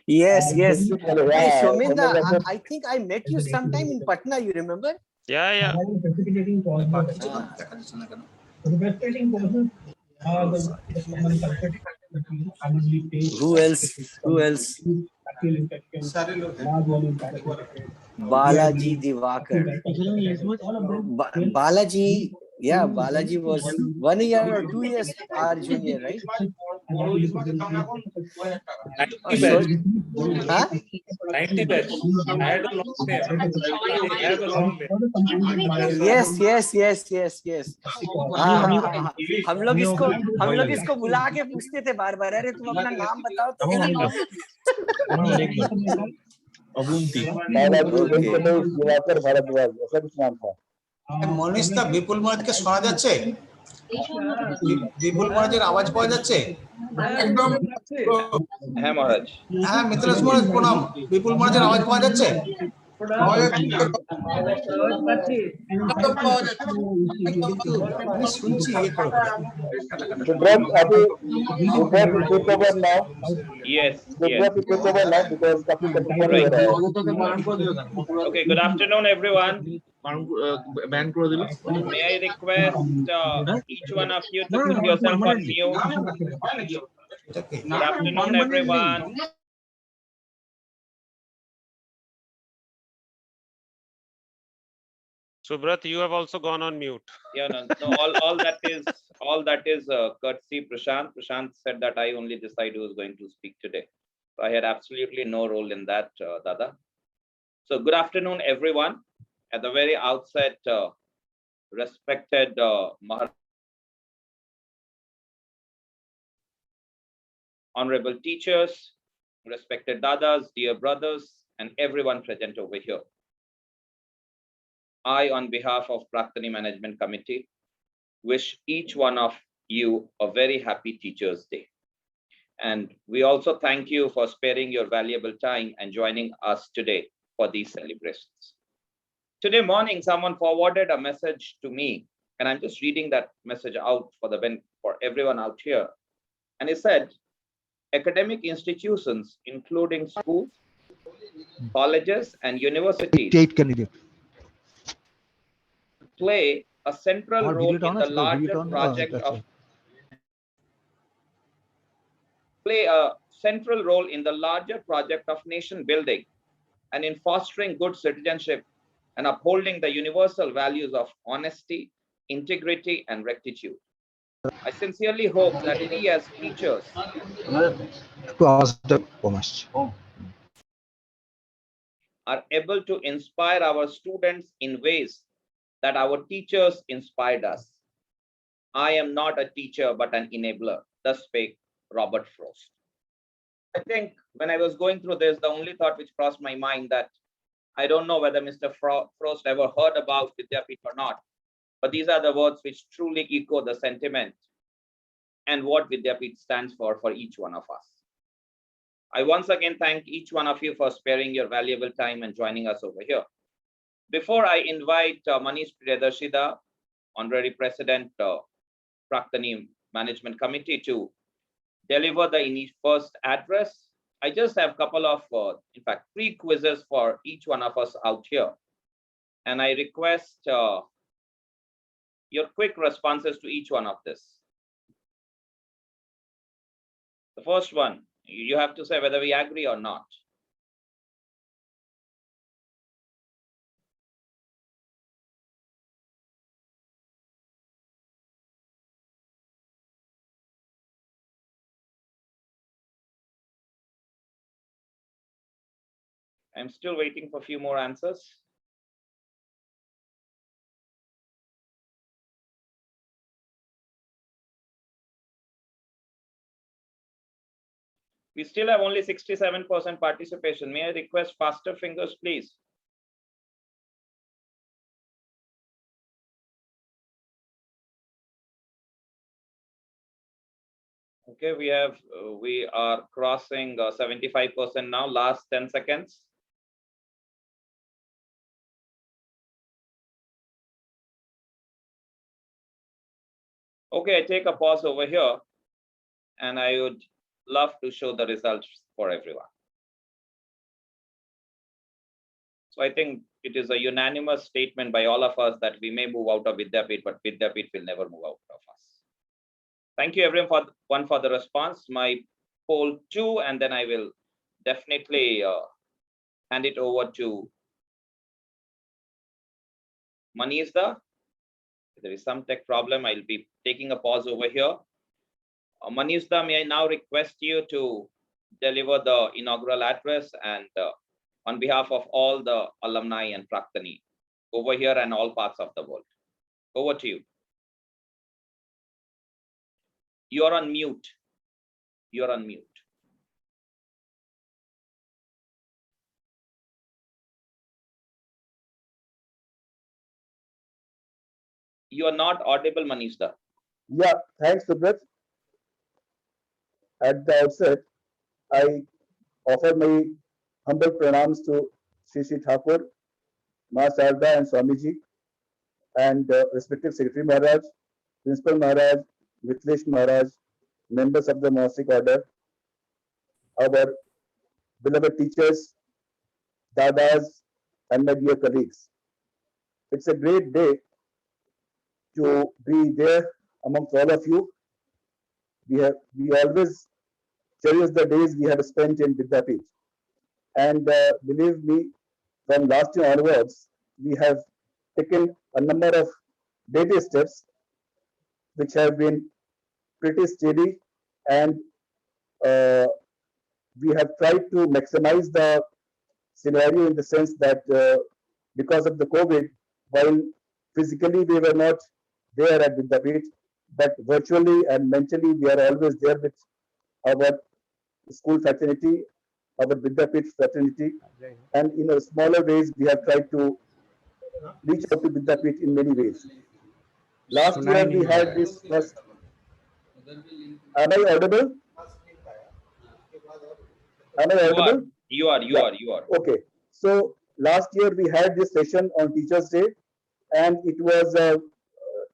Yes, yes. Yeah, Hey, Shomenda, I think I met you sometime in Patna, you remember? Yeah. Who else? Who else? Balaji Divakar. Balaji, yeah, Balaji was 1 year or 2 years our junior, right? Oh, sorry. Huh? 90 batch. I had a long name. I have a long name. Yes. हाँ. हम लोग इसको बुला के पूछते थे बार बार, अरे तुम अपना नाम बताओ तो মনীষ দা, বিপুল মহারাজকে শোনা যাচ্ছে? বিপুল মহারাজের আওয়াজ পাওয়া যাচ্ছে? একদম। হ্যাঁ মহারাজ। হ্যাঁ মিত্রেশ মহারাজ প্রণাম। বিপুল মহারাজের আওয়াজ পাওয়া যাচ্ছে? শুনছি। Yes. Okay, good afternoon everyone. May I request each one of you to put yourself on mute. Good afternoon everyone. Subrat, you have also gone on mute. Yeah, no, all that is courtesy Prashant. Prashant said that I only decide who is going to speak today. So I had absolutely no role in that, Dada. So good afternoon, everyone. At the very outset, respected honorable teachers, respected Dadas, dear brothers, and everyone present over here. I, on behalf of Praktani Management Committee, wish each one of you a very happy Teachers' Day. And we also thank you for sparing your valuable time and joining us today for these celebrations. Today morning, someone forwarded a message to me, and I'm just reading that message out for everyone out here. And he said, academic institutions, including schools, colleges, and universities, play a central role in the larger project of nation building and in fostering good citizenship and upholding the universal values of honesty, integrity, and rectitude. I sincerely hope that we as teachers are able to inspire our students in ways that our teachers inspired us. I am not a teacher, but an enabler. Thus spake Robert Frost. I think when I was going through this, the only thought which crossed my mind that I don't know whether Mr. Frost ever heard about Vidyapith or not, but these are the words which truly echo the sentiment and what Vidyapith stands for each one of us. I once again thank each one of you for sparing your valuable time and joining us over here. Before I invite Manish Priyadarshida, Honorary President, Praktani Management Committee, to deliver the first address, I just have a couple of, in fact, 3 quizzes for each one of us out here. And I request your quick responses to each one of this. The first one, you have to say whether we agree or not. I'm still waiting for a few more answers. We still have only 67% participation. May I request faster fingers, please? Okay, we are crossing 75% now. Last 10 seconds. Okay, I take a pause over here, and I would love to show the results for everyone. So I think it is a unanimous statement by all of us that we may move out of Vidyapith, but Vidyapith will never move out of us. Thank you everyone for the response. My poll 2, and then I will definitely hand it over to Manizda. If there is some tech problem, I'll be taking a pause over here. Manizda, may I now request you to deliver the inaugural address and on behalf of all the alumni and Praktani over here and all parts of the world. Over to you. You're on mute. You're on mute. You are not audible, Manishda. Yeah, thanks, Subrat. At the outset, I offer my humble pranams to Shri Thakur, Ma Sarda and Swamiji, and respective Secretary Maharaj, Principal Maharaj, Vitlesh Maharaj, members of the monastic order, our beloved teachers, dadas, and my dear colleagues. It's a great day to be there amongst all of you. We always cherish the days we have spent in Vidyapith. And believe me, from last year onwards, we have taken a number of baby steps which have been pretty steady, and we have tried to maximize the scenario in the sense that because of the COVID, while physically we were not there at Vidyapith, but virtually and mentally we are always there with our school fraternity, our Vidyapith fraternity, and in a smaller ways we have tried to reach out to Vidyapith in many ways. Last year we had this first. Am I audible? Am I audible? You are. Okay. So last year we had this session on Teachers' Day, and it was a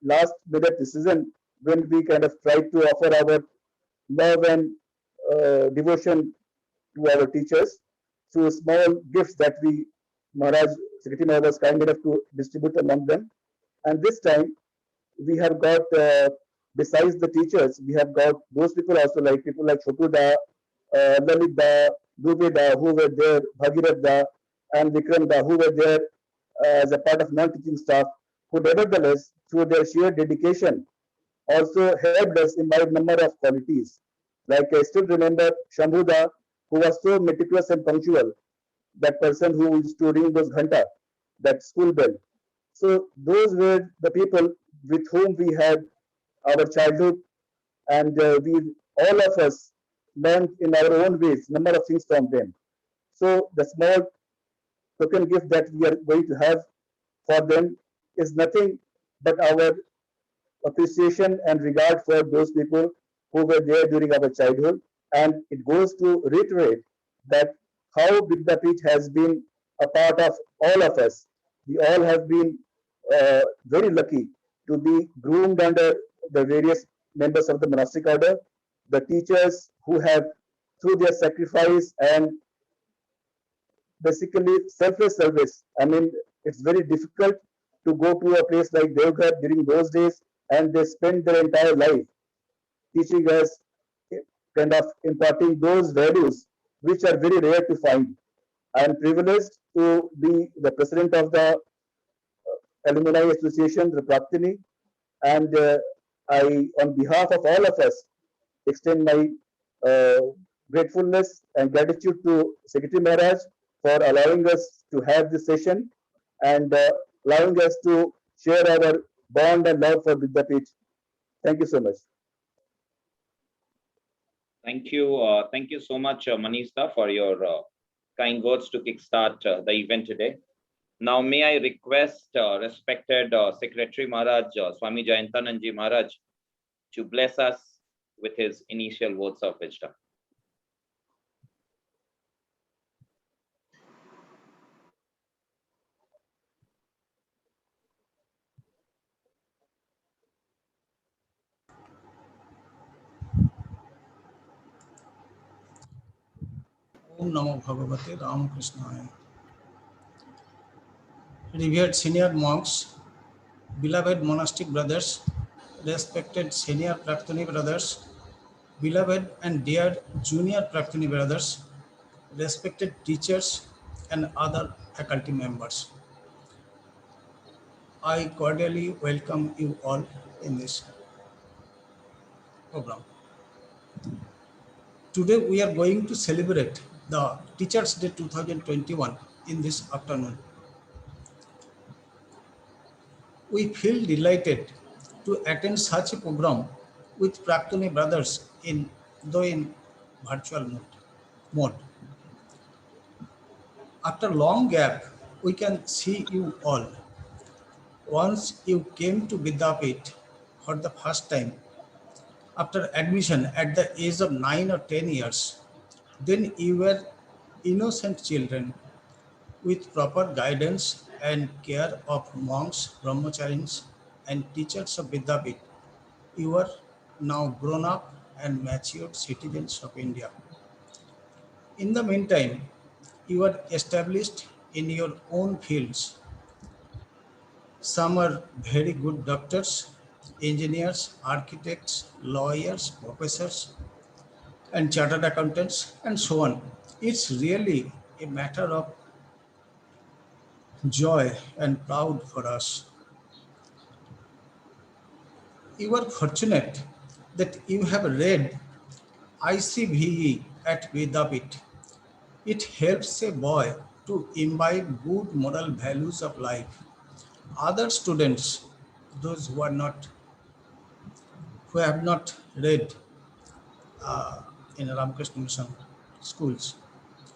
last minute decision when we kind of tried to offer our love and devotion to our teachers through small gifts that we, Maharaj, Secretary Maharaj was kind enough to distribute among them. And this time we have got, besides the teachers, we have got those people also, like people like Chotu Da, Lalit Da, Dubey Da, who were there, Bhagirath Da, and Vikram Da, who were there as a part of non-teaching staff, who nevertheless, through their sheer dedication, also helped us in my number of qualities. Like I still remember Shambhuda, who was so meticulous and punctual, that person who used to ring those ghanta, that school bell. So those were the people with whom we had our childhood, and we, all of us, learned in our own ways number of things from them. So the small token gift that we are going to have for them is nothing but our appreciation and regard for those people who were there during our childhood. And it goes to reiterate that how Vidyapith has been a part of all of us. We all have been very lucky to be groomed under the various members of the monastic order, the teachers who have, through their sacrifice and basically selfless service. I mean, it's very difficult to go to a place like Devghar during those days, and they spend their entire life teaching us, kind of imparting those values which are very rare to find. I am privileged to be the president of the Alumni Association, the Praktani, and I, on behalf of all of us, extend my gratefulness and gratitude to Secretary Maharaj for allowing us to have this session and allowing us to share our bond and love for Vidyapith. Thank you so much. Thank you so much, Manishda, for your kind words to kickstart the event today. Now, may I request respected Secretary Maharaj, Swami Jayantananji Maharaj, to bless us with his initial words of wisdom. Om Namo Bhagavate Ramakrishnaaya. revered senior monks, beloved monastic brothers, respected senior Praktani brothers, beloved and dear junior Praktani brothers, respected teachers and other faculty members. I cordially welcome you all in this program. Today we are going to celebrate the Teachers' Day 2021 in this afternoon. We feel delighted to attend such a program with Praktani brothers though in virtual mode. After long gap, we can see you all. Once you came to Vidyapith for the first time, after admission at the age of 9 or 10 years, then you were innocent children with proper guidance and care of monks, brahmacharis, and teachers of Vidyapith. You are now grown up and matured citizens of India. In the meantime, you are established in your own fields. Some are very good doctors, engineers, architects, lawyers, professors, and chartered accountants, and so on. It's really a matter of joy and proud for us. You are fortunate that you have read ICVE at Vidyapith. It helps a boy to imbibe good moral values of life. Other students, those who have not read in Ramakrishna Mission schools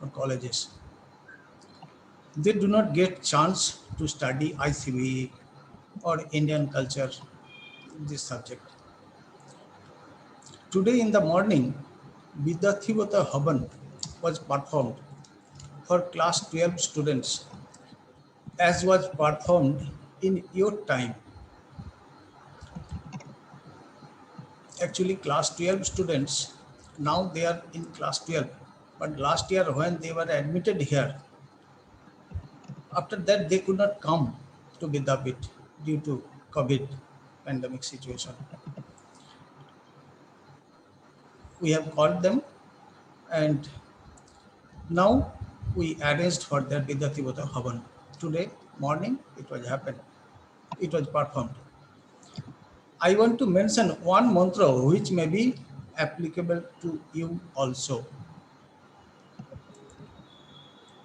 or colleges, they do not get chance to study ICVE or Indian culture, this subject. Today in the morning, Vidyapith Havan was performed for class 12 students, as was performed in your time. Actually, class 12 students, now they are in class 12, but last year when they were admitted here, after that they could not come to Vidyapith due to COVID pandemic situation. We have called them, and now we arranged for their Vidyapith Havan. Today morning it was happened. It was performed. I want to mention one mantra which may be applicable to you also.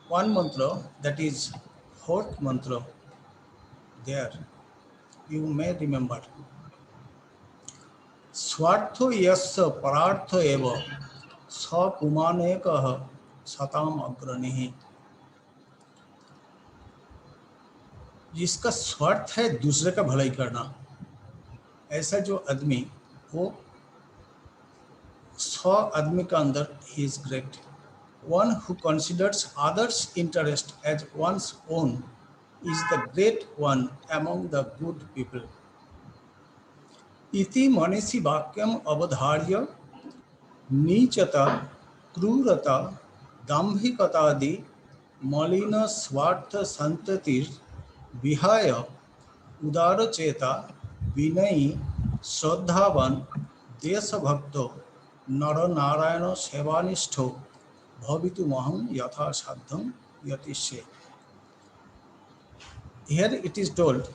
One mantra, that is fourth mantra, there you may remember. Swartho yasya parartho eva sa pumanekah satam agranihi. जिसका स्वार्थ है दूसरे का भलाई करना, ऐसा जो आदमी, वो 100 आदमी का अंदर he is great. One who considers others' interest as one's own is the great one among the good people. Iti manisi vakyam avadharya नीचता क्रूरता दाम्भिकतादि मलिन स्वार्थ संततिर विहाय उदारचेता विनयी श्रद्धावान देशभक्तो नरनारायण सेवानिष्ठो भवितुमहं यथा साध्यं यतिष्ये. Here it is told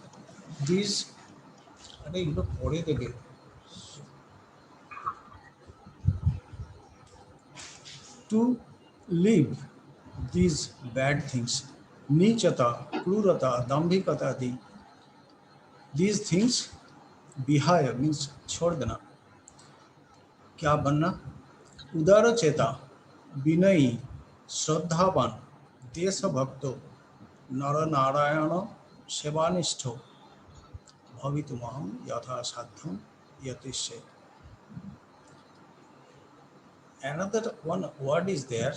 these to leave these bad things, nichata, krurata, dambhikata, these things, vihaya means chhod dena. Kya banna? Udara cheta, vinayi, shraddhavan, desha bhakto, nara narayana, sevanishto, bhavitumaham yatha sadhyam yatishe. Another one word is there.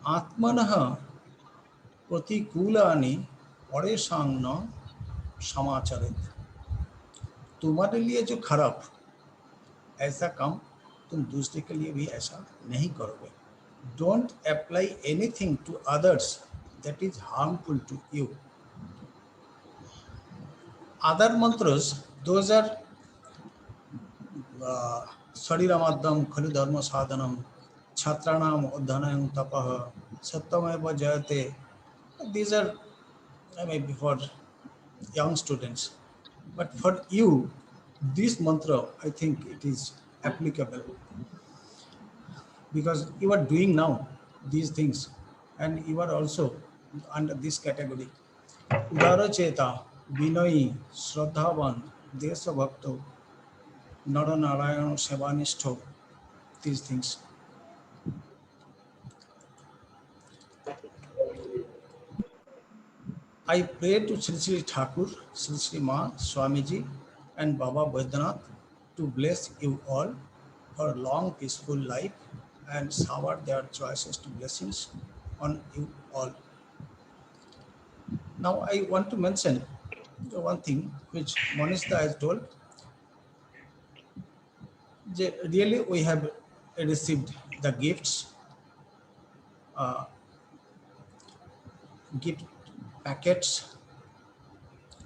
Atmanah प्रतिकूलानि परेशान न समाचारित. तुम्हारे लिए जो खराब ऐसा काम तुम दूसरे के लिए भी ऐसा नहीं करोगे. Don't apply anything to others that is harmful to you. Other mantras, those are Sariramadam Khali Dharma Sadhanam Chhatranam Udhanayam Tapaha Satyameva Jayate. These are maybe for young students. But for you, this mantra, I think it is applicable because you are doing now these things and you are also under this category. Udara Cheta, Vinay, Shraddhavan, Desa Bhakto, Nara Narayana Sevanishto, these things. I pray to Sri Sri Thakur, Sri Sri Ma, Swamiji, and Baba Vaidyanath to bless you all for a long, peaceful life and shower their choicest blessings on you all. Now, I want to mention one thing which Monisha has told. Really, we have received the gifts, gift packets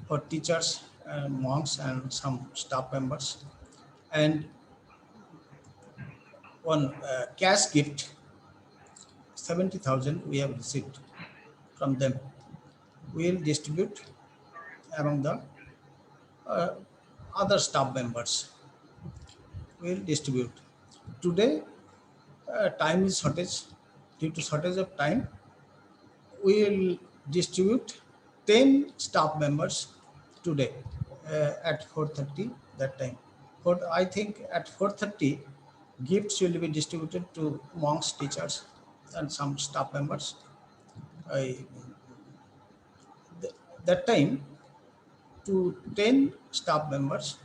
for teachers, monks, and some staff members, and one cash gift, 70,000 we have received from them. We will distribute among the other staff members. We will distribute. Today, time is shortage. Due to shortage of time, we will distribute 10 staff members today at 4:30 that time. I think at 4:30, gifts will be distributed to monks, teachers, and some staff members. That time, to 10 staff members,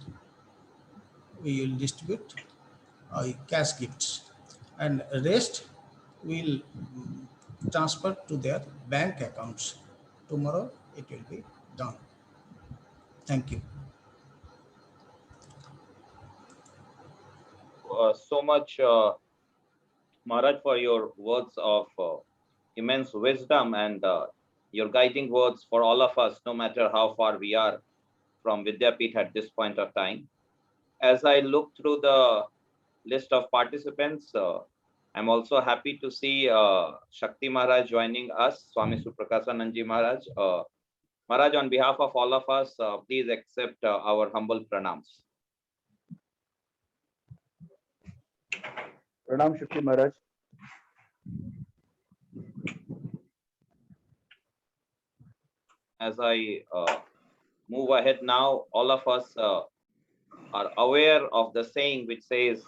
we will distribute cash gifts, and rest will transfer to their bank accounts. Tomorrow it will be done. Thank you. So much, Maharaj, for your words of immense wisdom and your guiding words for all of us, no matter how far we are from Vidyapith at this point of time. As I look through the list of participants, I'm also happy to see Shakti Maharaj joining us, Swami Suprakasananji Maharaj. Maharaj, on behalf of all of us, please accept our humble pranams. Pranam Shakti Maharaj. As I move ahead now, all of us are aware of the saying which says,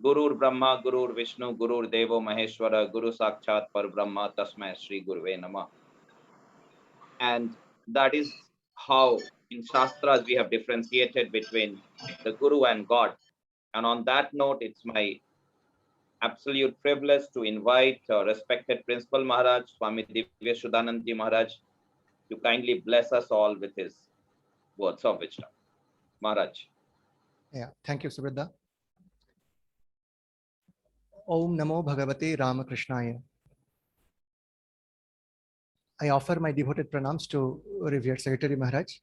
Gurur Brahma, Gurur Vishnu, Gurur Devo Maheshwara, Guru Sakshat Par Brahma, Tasmai Shri Guruve Namah. And that is how in Shastras we have differentiated between the Guru and God. And on that note, it's my absolute privilege to invite respected Principal Maharaj, Swami Divya Shuddhanandji Maharaj, to kindly bless us all with his words of wisdom. Maharaj. Yeah, thank you, Subhadra. Om Namo Bhagavate Ramakrishnaya. I offer my devoted pranams to revered Secretary Maharaj,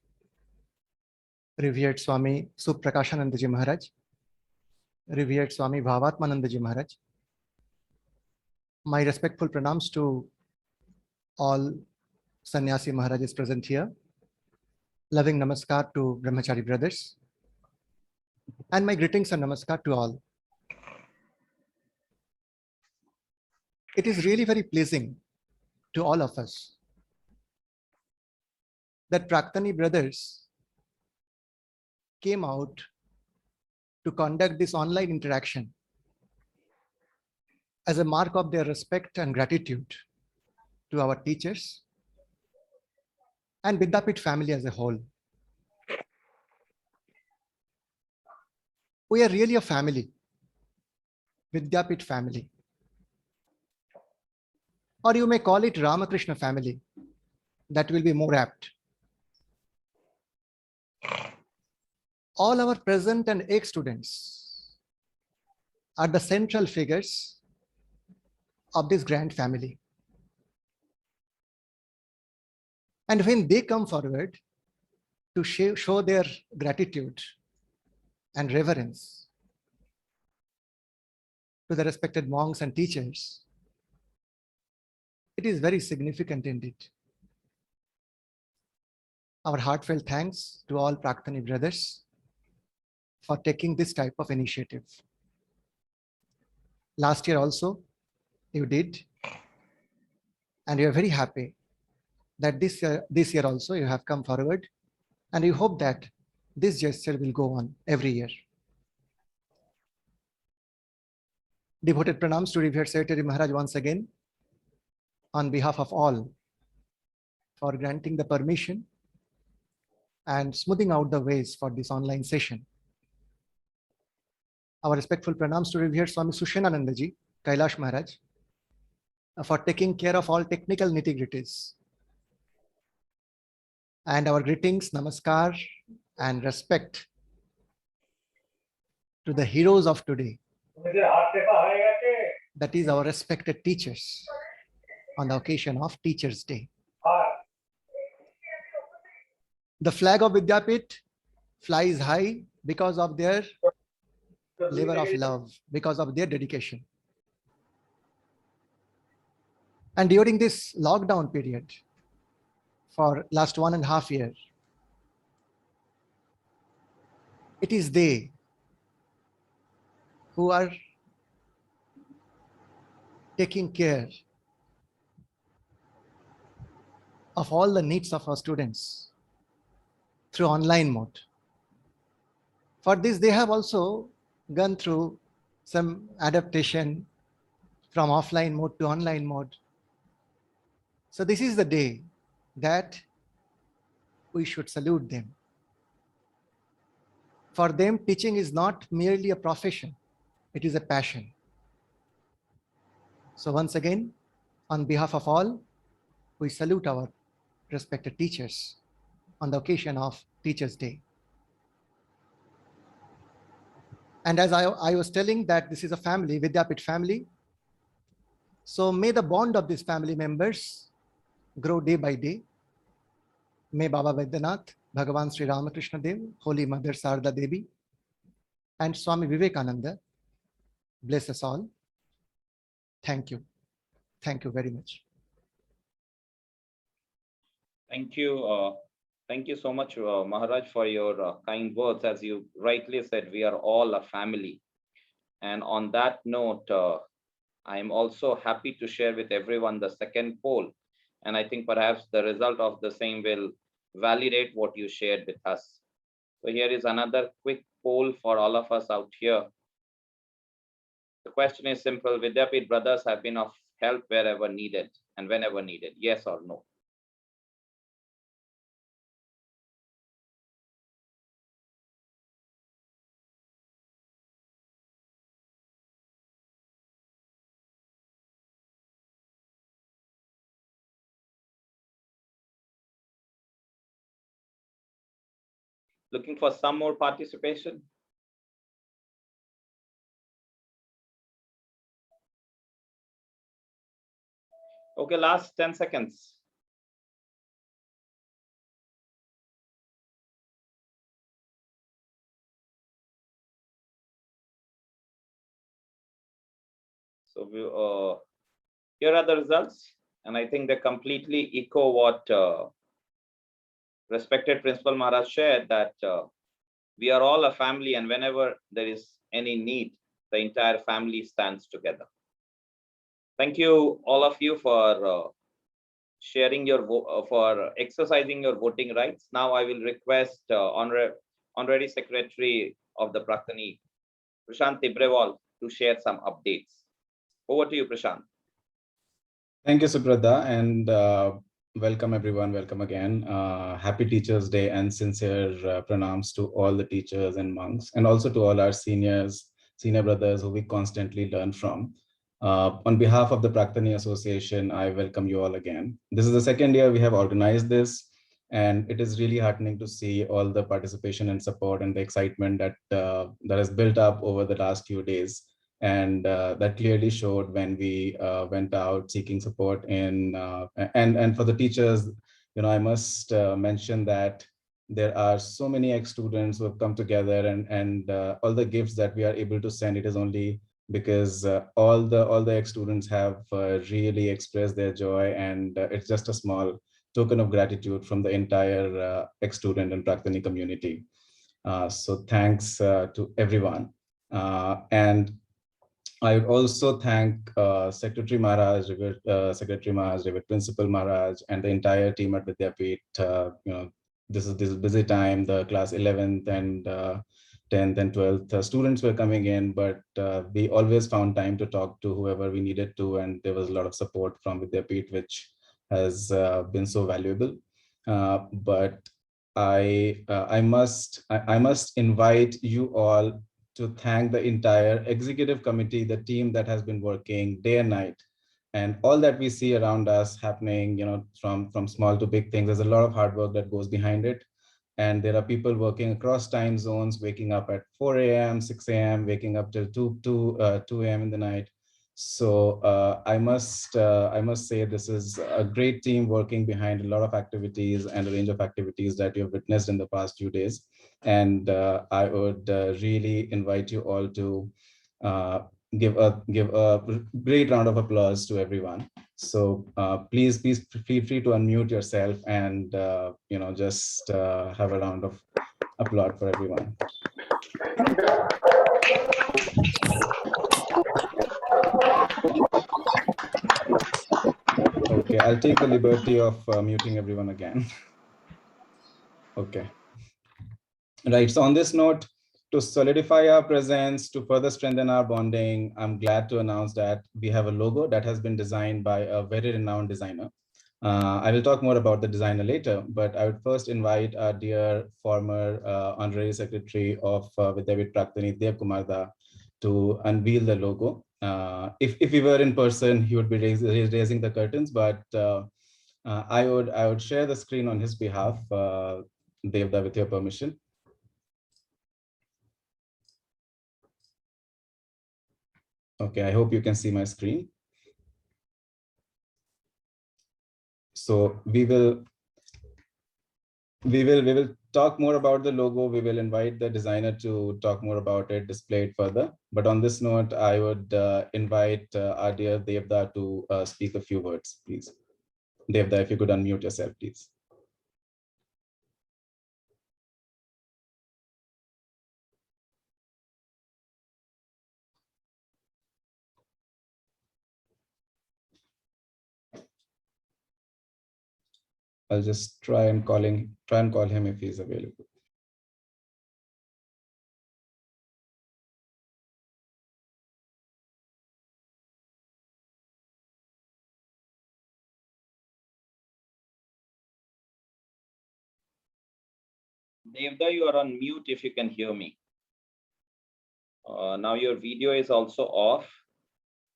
revered Swami Suprakashanandaji Maharaj, revered Swami Bhavatmanandaji Maharaj. My respectful pranams to all Sannyasi Maharajas present here. Loving namaskar to Brahmachari brothers. And my greetings and namaskar to all. It is really very pleasing to all of us that Praktani brothers came out to conduct this online interaction as a mark of their respect and gratitude to our teachers and Vidyapith family as a whole. We are really a family, Vidyapith family. Or you may call it Ramakrishna family. That will be more apt. All our present and ex-students are the central figures of this grand family. And when they come forward to show their gratitude and reverence to the respected monks and teachers, it is very significant indeed. Our heartfelt thanks to all Praktani brothers for taking this type of initiative. Last year also, you did, and we are very happy that this year also you have come forward, and we hope that this gesture will go on every year. Devoted pranams to Revered Secretary Maharaj once again on behalf of all for granting the permission and smoothing out the ways for this online session. Our respectful pranams to Revered Swami Sushenanandaji, Kailash Maharaj, for taking care of all technical nitty-gritties. And our greetings, namaskar, and respect to the heroes of today. That is our respected teachers on the occasion of Teachers' Day. The flag of Vidyapith flies high because of their labor of love, because of their dedication. And during this lockdown period, for last 1.5 years, it is they who are taking care of all the needs of our students through online mode. For this, they have also gone through some adaptation from offline mode to online mode. So this is the day that we should salute them. For them, teaching is not merely a profession, it is a passion. So once again, on behalf of all, we salute our respected teachers on the occasion of Teachers' Day. And as I was telling that this is a family, Vidyapith family, so may the bond of these family members grow day by day. May Baba Vaidyanath, Bhagavan Sri Ramakrishna Dev, Holy Mother Sarda Devi, and Swami Vivekananda bless us all. Thank you. Thank you very much. Thank you. Thank you so much, Maharaj, for your kind words. As you rightly said, we are all a family. And on that note, I am also happy to share with everyone the second poll. And I think perhaps the result of the same will validate what you shared with us. So here is another quick poll for all of us out here. The question is simple: Vidyapith brothers have been of help wherever needed and whenever needed, yes or no? Looking for some more participation? Okay, last 10 seconds. So here are the results, and I think they completely echo what respected Principal Maharaj shared, that we are all a family, and whenever there is any need, the entire family stands together. Thank you, all of you, for sharing your for exercising your voting rights. Now I will request Hon'ry Secretary of the Praktani, Prashant Tibrewal, to share some updates. Over to you, Prashant. Thank you, Subrata, and welcome everyone. Welcome again. Happy Teachers' Day and sincere pranams to all the teachers and monks, and also to all our senior brothers who we constantly learn from. On behalf of the Praktani Association, I welcome you all again. This is the second year we have organized this, and it is really heartening to see all the participation and support and the excitement that that has built up over the last few days. And that clearly showed when we went out seeking support in, and for the teachers, I must mention that there are so many ex-students who have come together, and all the gifts that we are able to send, it is only because all the ex-students have really expressed their joy, and it's just a small token of gratitude from the entire ex-student and Praktani community. So thanks to everyone. And I would also thank Secretary Maharaj, Secretary Maharaj, Principal Maharaj, and the entire team at Vidyapith. This is busy time. The class 11th and 10th and 12th students were coming in, but we always found time to talk to whoever we needed to, and there was a lot of support from Vidyapith, which has been so valuable. But I must invite you all to thank the entire executive committee, the team that has been working day and night, and all that we see around us happening, from small to big things. There's a lot of hard work that goes behind it. And there are people working across time zones, waking up at 4 a.m., 6 a.m., waking up till 2 a.m. in the night. So I must say this is a great team working behind a lot of activities and a range of activities that you have witnessed in the past few days. And I would really invite you all to give a great round of applause to everyone. So please feel free to unmute yourself and just have a round of applause for everyone. Okay, I'll take the liberty of muting everyone again. Okay. Right, so on this note, to solidify our presence, to further strengthen our bonding, I'm glad to announce that we have a logo that has been designed by a very renowned designer. I will talk more about the designer later, but I would first invite our dear former Honorary Secretary of Vidyapith Praktani, Deb Kumar Banerjee, to unveil the logo. If we were in person, he would be raising the curtains, but I would share the screen on his behalf, Devda, with your permission. Okay, I hope you can see my screen. So we will talk more about the logo. We will invite the designer to talk more about it, display it further. But on this note, I would invite our dear Devda to speak a few words, please. Devda, if you could unmute yourself, please. I'll just try and call him if he's available. Devda, you are on mute if you can hear me. Now your video is also off.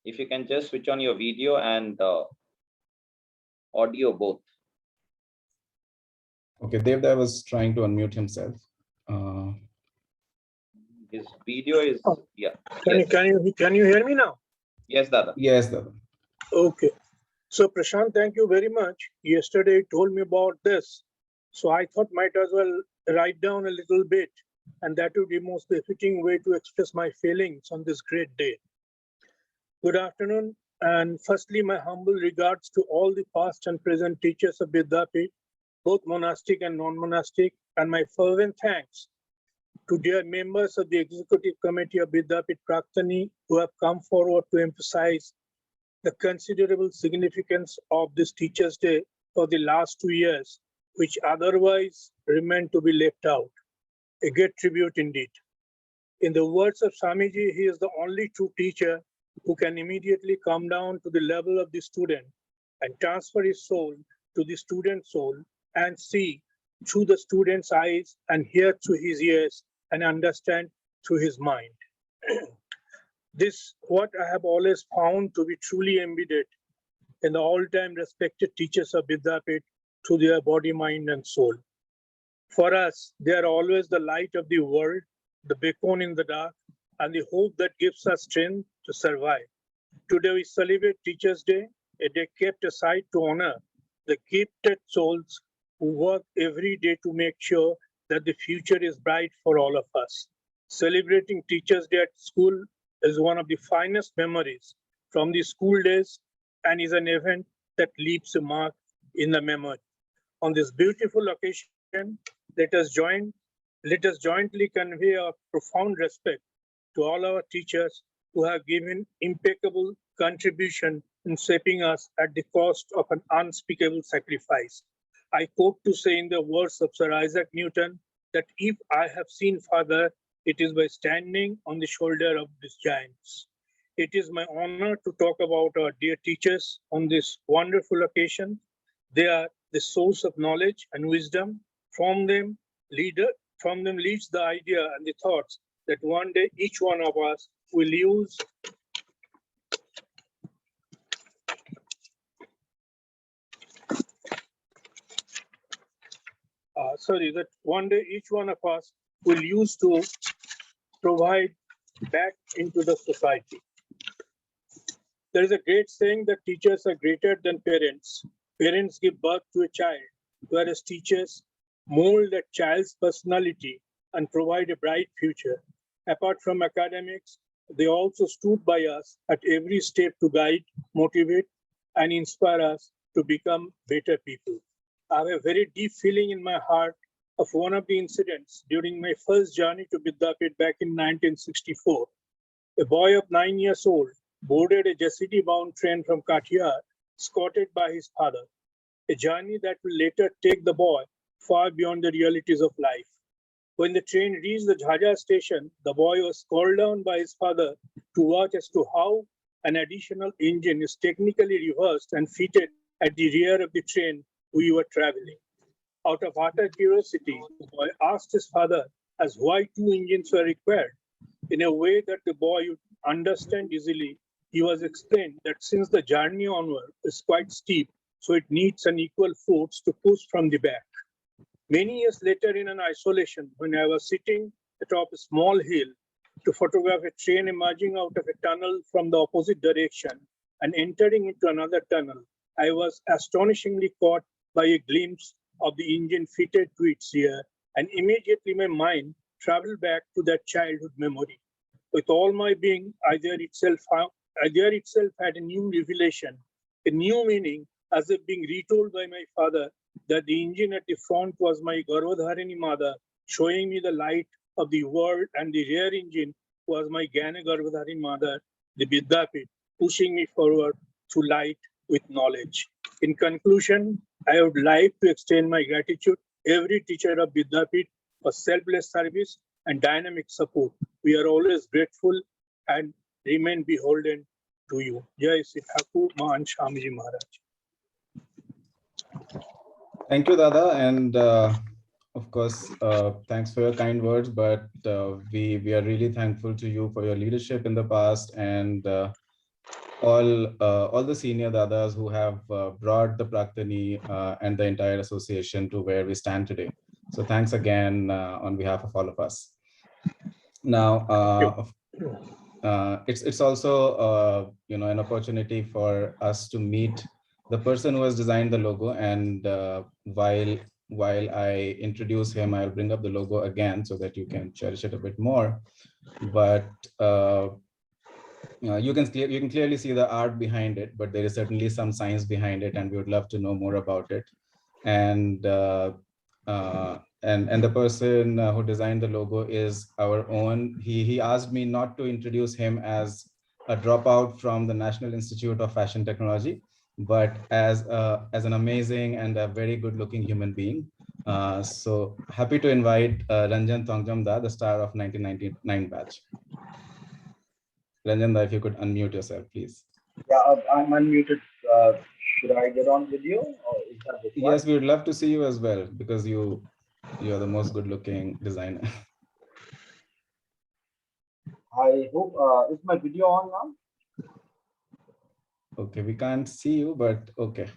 If you can just switch on your video and audio both. Okay, Devda was trying to unmute himself. His video is, yeah. Can you hear me now? Yes, Dada. Yes, Dada. Okay. So Prashant, thank you very much. Yesterday you told me about this. So I thought might as well write down a little bit, and that would be most befitting way to express my feelings on this great day. Good afternoon, and firstly, my humble regards to all the past and present teachers of Vidyapith, both monastic and non-monastic, and my fervent thanks to dear members of the Executive Committee of Vidyapith Praktani who have come forward to emphasize the considerable significance of this Teachers' Day for the last 2 years, which otherwise remained to be left out. A great tribute indeed. In the words of Swamiji, he is the only true teacher who can immediately come down to the level of the student and transfer his soul to the student's soul and see through the student's eyes and hear through his ears and understand through his mind. This what I have always found to be truly embedded in the all-time respected teachers of Vidyapith through their body, mind, and soul. For us, they are always the light of the world, the beacon in the dark, and the hope that gives us strength to survive. Today we celebrate Teachers' Day, a day kept aside to honor the gifted souls who work every day to make sure that the future is bright for all of us. Celebrating Teachers' Day at school is one of the finest memories from the school days and is an event that leaves a mark in the memory. On this beautiful occasion, let us jointly convey our profound respect to all our teachers who have given impeccable contribution in shaping us at the cost of an unspeakable sacrifice. I quote to say in the words of Sir Isaac Newton that if I have seen Father, it is by standing on the shoulder of these giants. It is my honor to talk about our dear teachers on this wonderful occasion. They are the source of knowledge and wisdom. From them leads the idea and the thoughts that one day each one of us will use that one day each one of us will use to provide back into the society. There is a great saying that teachers are greater than parents. Parents give birth to a child, whereas teachers mold that child's personality and provide a bright future. Apart from academics, they also stood by us at every step to guide, motivate, and inspire us to become better people. I have a very deep feeling in my heart of one of the incidents during my first journey to Vidyapith back in 1964. A boy of 9 years old boarded a Jacity-bound train from Katiyar, escorted by his father, a journey that will later take the boy far beyond the realities of life. When the train reached the Jhaja station, the boy was called down by his father to watch as to how an additional engine is technically reversed and fitted at the rear of the train we were traveling. Out of utter curiosity, the boy asked his father as why 2 engines were required. In a way that the boy would understand easily, he was explained that since the journey onward is quite steep, so it needs an equal force to push from the back. Many years later, in an isolation, when I was sitting atop a small hill to photograph a train emerging out of a tunnel from the opposite direction and entering into another tunnel, I was astonishingly caught by a glimpse of the engine fitted to its rear, and immediately my mind traveled back to that childhood memory. With all my being, idea itself had a new revelation, a new meaning, as if being retold by my father that the engine at the front was my Garvadharini mother, showing me the light of the world, and the rear engine was my Gyana Garvadharini mother, the Vidyapith, pushing me forward to light with knowledge. In conclusion, I would like to extend my gratitude to every teacher of Vidyapith for selfless service and dynamic support. We are always grateful and remain beholden to you. Jai Sri Thakur Mahan Shamji Maharaj. Thank you, Dada, and of course, thanks for your kind words. But we are really thankful to you for your leadership in the past, and all the senior Dadas who have brought the Praktani and the entire association to where we stand today. So thanks again on behalf of all of us. Now, it's also an opportunity for us to meet the person who has designed the logo, and while I introduce him, I'll bring up the logo again so that you can cherish it a bit more. But you can clearly see the art behind it, but there is certainly some science behind it, and we would love to know more about it. And the person who designed the logo is our own. He asked me not to introduce him as a dropout from the National Institute of Fashion Technology, but as an amazing and a very good-looking human being. So happy to invite Ranjan Tongjamda, the star of 1999 batch. Ranjan, if you could unmute yourself, please. Yeah, I'm unmuted. Should I get on video, or is that required? Yes, we would love to see you as well, because you are the most good-looking designer. I hope, is my video on now? Okay, we can't see you, but okay.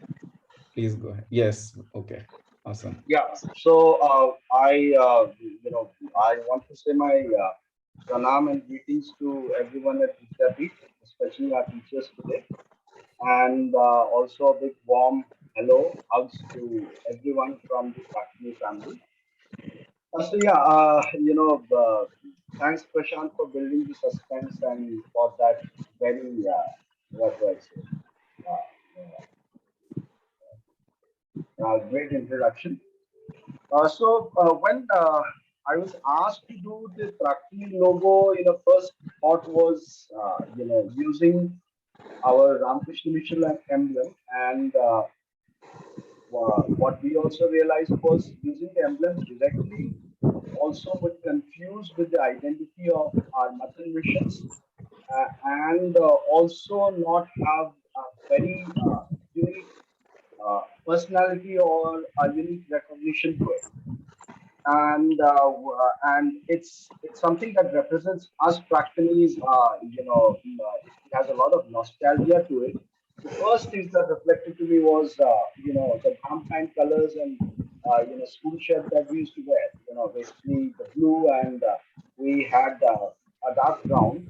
Please go ahead. Yes, okay, awesome. Yeah, so I want to say my pranam and greetings to everyone at Vidyapith, especially our teachers today. And also a big warm hello, hugs to everyone from the Praktani family. Thanks Prashant for building the suspense and for that very, what do I say, great introduction. When I was asked to do the Praktani logo, first thought was, using our Ramakrishna Mission emblem, and what we also realized was using the emblems directly also would confuse with the identity of our mother missions, and also not have a very unique personality or a unique recognition to it. And it's something that represents us Praktanis. It has a lot of nostalgia to it. The first things that reflected to me was the Valentine colors and school shirt that we used to wear. Basically the blue, and we had a dark brown,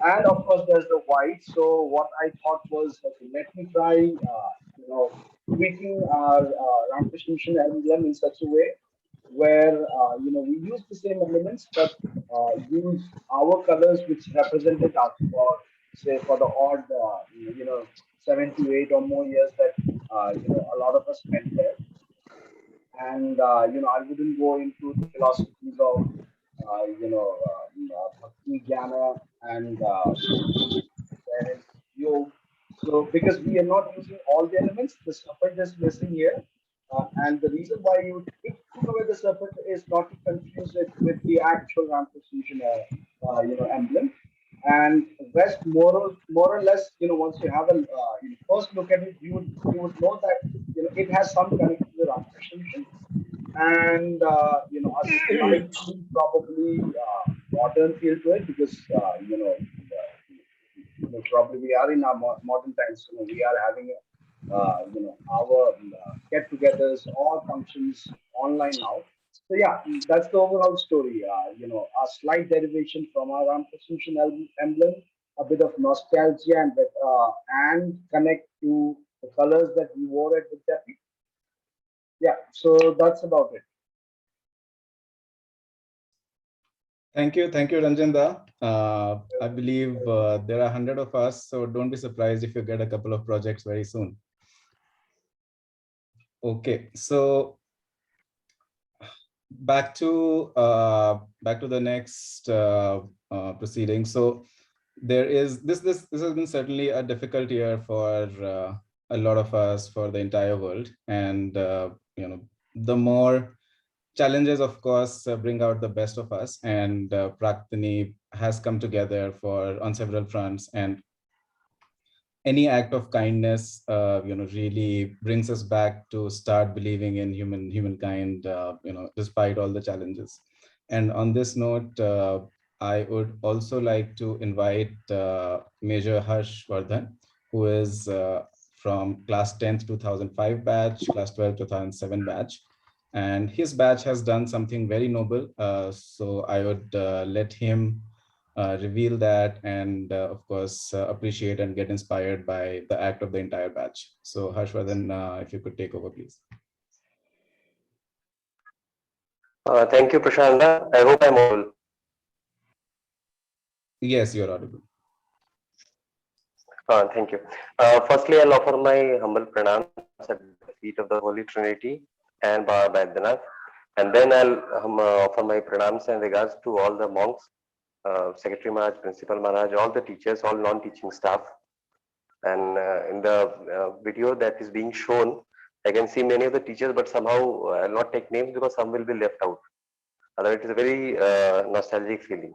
and of course there's the white. So what I thought was, okay, let me try tweaking our Ramakrishna Mission emblem in such a way where we use the same elements but use our colors which represented us for, say, for the odd 7 to 8 or more years that a lot of us spent there. And I wouldn't go into the philosophies of bhakti jnana and whereas you, so because we are not using all the elements, the suffix is missing here. And the reason why you took away the suffix is not to confuse it with the actual Ramakrishna emblem. And rest more or less, once you have a first look at it, you would know that it has some connection to the Ramakrishna mission, and a slightly probably modern feel to it, because probably we are in our modern times. We are having our get-togethers or functions online now. So yeah, that's the overall story. A slight derivation from our Ramakrishna emblem, a bit of nostalgia, and connect to the colors that we wore at Vidyapith. Yeah, so that's about it. Thank you, Ranjan da. I believe there are 100 of us, so don't be surprised if you get a couple of projects very soon. Okay, so back to the next proceeding. So there is this has been certainly a difficult year for a lot of us, for the entire world, and the more challenges, of course, bring out the best of us, and Praktani has come together on several fronts, and any act of kindness really brings us back to start believing in humankind, despite all the challenges. And on this note, I would also like to invite Major Harshvardhan, who is from class 10th 2005 batch, class 12 2007 batch, and his batch has done something very noble. So I would let him reveal that, and of course appreciate and get inspired by the act of the entire batch. So Harshvardhan, if you could take over, please. Thank you, Prashanta. I hope I'm audible. Yes, you're audible. Thank you. Firstly, I'll offer my humble pranams at the feet of the Holy Trinity and Baba Baidyanath, and then I'll offer my pranams and regards to all the monks, Secretary Maharaj, Principal Maharaj, all the teachers, all non-teaching staff. And in the video that is being shown, I can see many of the teachers, but somehow I'll not take names because some will be left out. Otherwise, it is a very nostalgic feeling.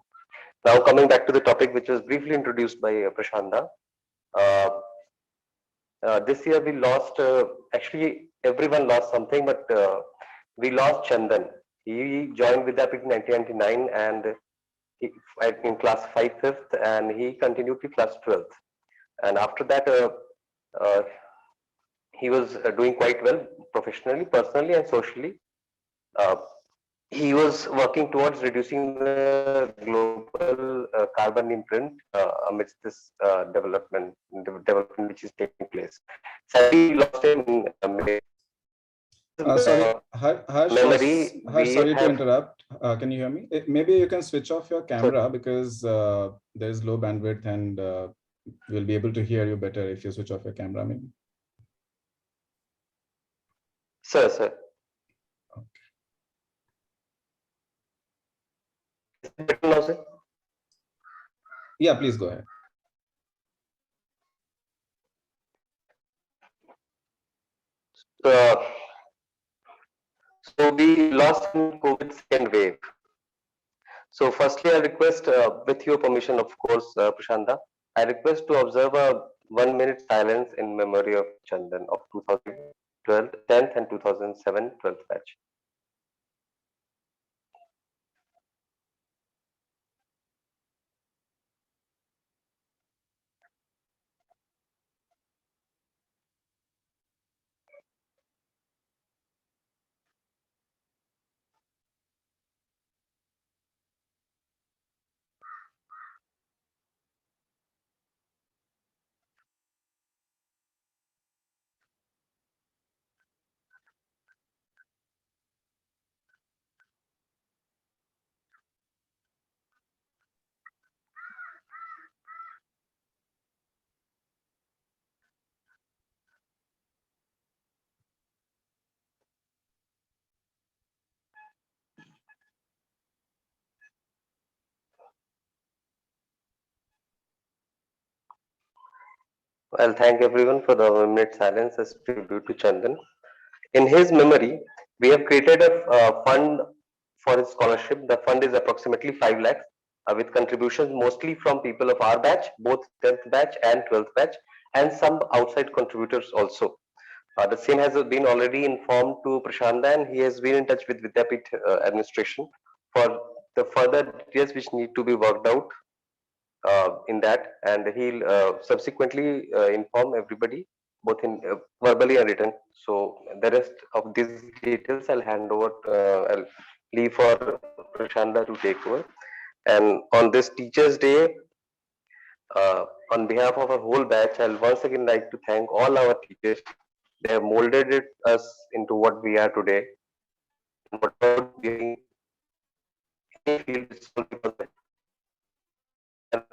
Now, coming back to the topic, which was briefly introduced by Prashanta. This year we lost, actually everyone lost something, but we lost Chandan. He joined Vidyapith in 1999 and in class 5th, and he continued to class 12th. And after that, he was doing quite well professionally, personally, and socially. he was working towards reducing the global carbon imprint amidst this development which is taking place. Sadly, we lost him in May. Sorry, Harsh, Memory, Harsh, sorry to interrupt. Can you hear me? Maybe you can switch off your camera because there is low bandwidth and we'll be able to hear you better if you switch off your camera. Maybe. Sir. Okay. Is it better now, sir? Yeah, please go ahead. So we lost in COVID second wave. So firstly, I request, with your permission, of course, Prashanta, I request to observe a 1 minute silence in memory of Chandan of 2012 10th and 2007 12th batch. I'll thank everyone for the 1 minute silence as tribute to Chandan. In his memory, we have created a fund for his scholarship. The fund is approximately 5 lakhs with contributions mostly from people of our batch, both 10th batch and 12th batch, and some outside contributors also. The same has been already informed to Prashanta, and he has been in touch with Vidyapith administration for the further details which need to be worked out in that, and he'll subsequently inform everybody both in verbally and written. So the rest of these details I'll hand over, I'll leave for Prashanta to take over. And on this Teachers Day, on behalf of our whole batch, I'll once again like to thank all our teachers. They have molded us into what we are today. And whatever we are in any field, it's all because of them. And,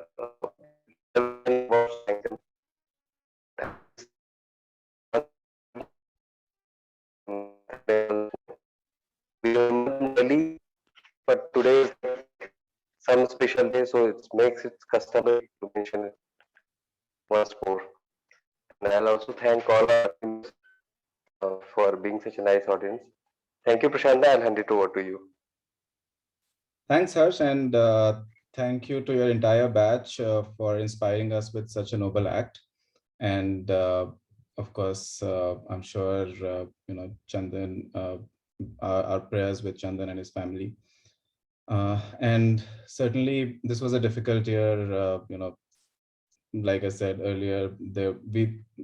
we normally, but today is some special day, so it makes it customary to mention it once more. And I'll also thank all our teams for being such a nice audience. Thank you, Prashanta. I'll hand it over to you. Thanks, Harsh, and thank you to your entire batch for inspiring us with such a noble act. And of course, I'm sure Chandan, our prayers with Chandan and his family. And certainly, this was a difficult year. Like I said earlier,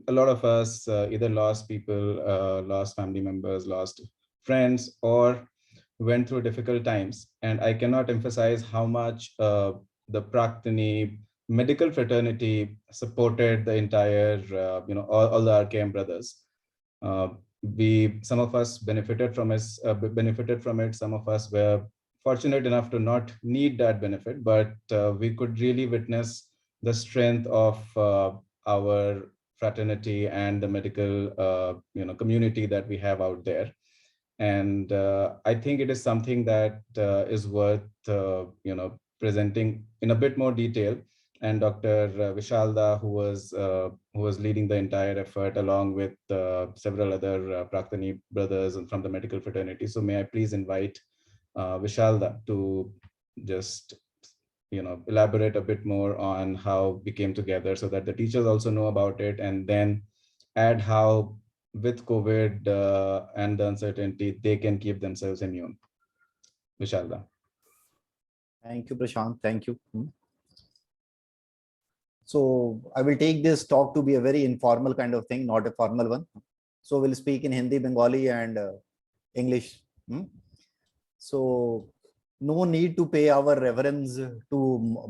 a lot of us either lost people, lost family members, lost friends, or went through difficult times. And I cannot emphasize how much the Praktani medical fraternity supported the entire, all the RKM brothers. Some of us benefited from it. Some of us were fortunate enough to not need that benefit, but we could really witness the strength of our fraternity and the medical, community that we have out there. And I think it is something that is worth, presenting in a bit more detail. And Dr. Vishalda, who was leading the entire effort along with several other Praktani brothers and from the medical fraternity. So may I please invite Vishalda to just elaborate a bit more on how we came together so that the teachers also know about it, and then add how with COVID and the uncertainty, they can keep themselves immune. Vishalda. Thank you, Prashant. Thank you. So I will take this talk to be a very informal kind of thing, not a formal one. So we'll speak in Hindi, Bengali, and English. So no need to pay our reverence to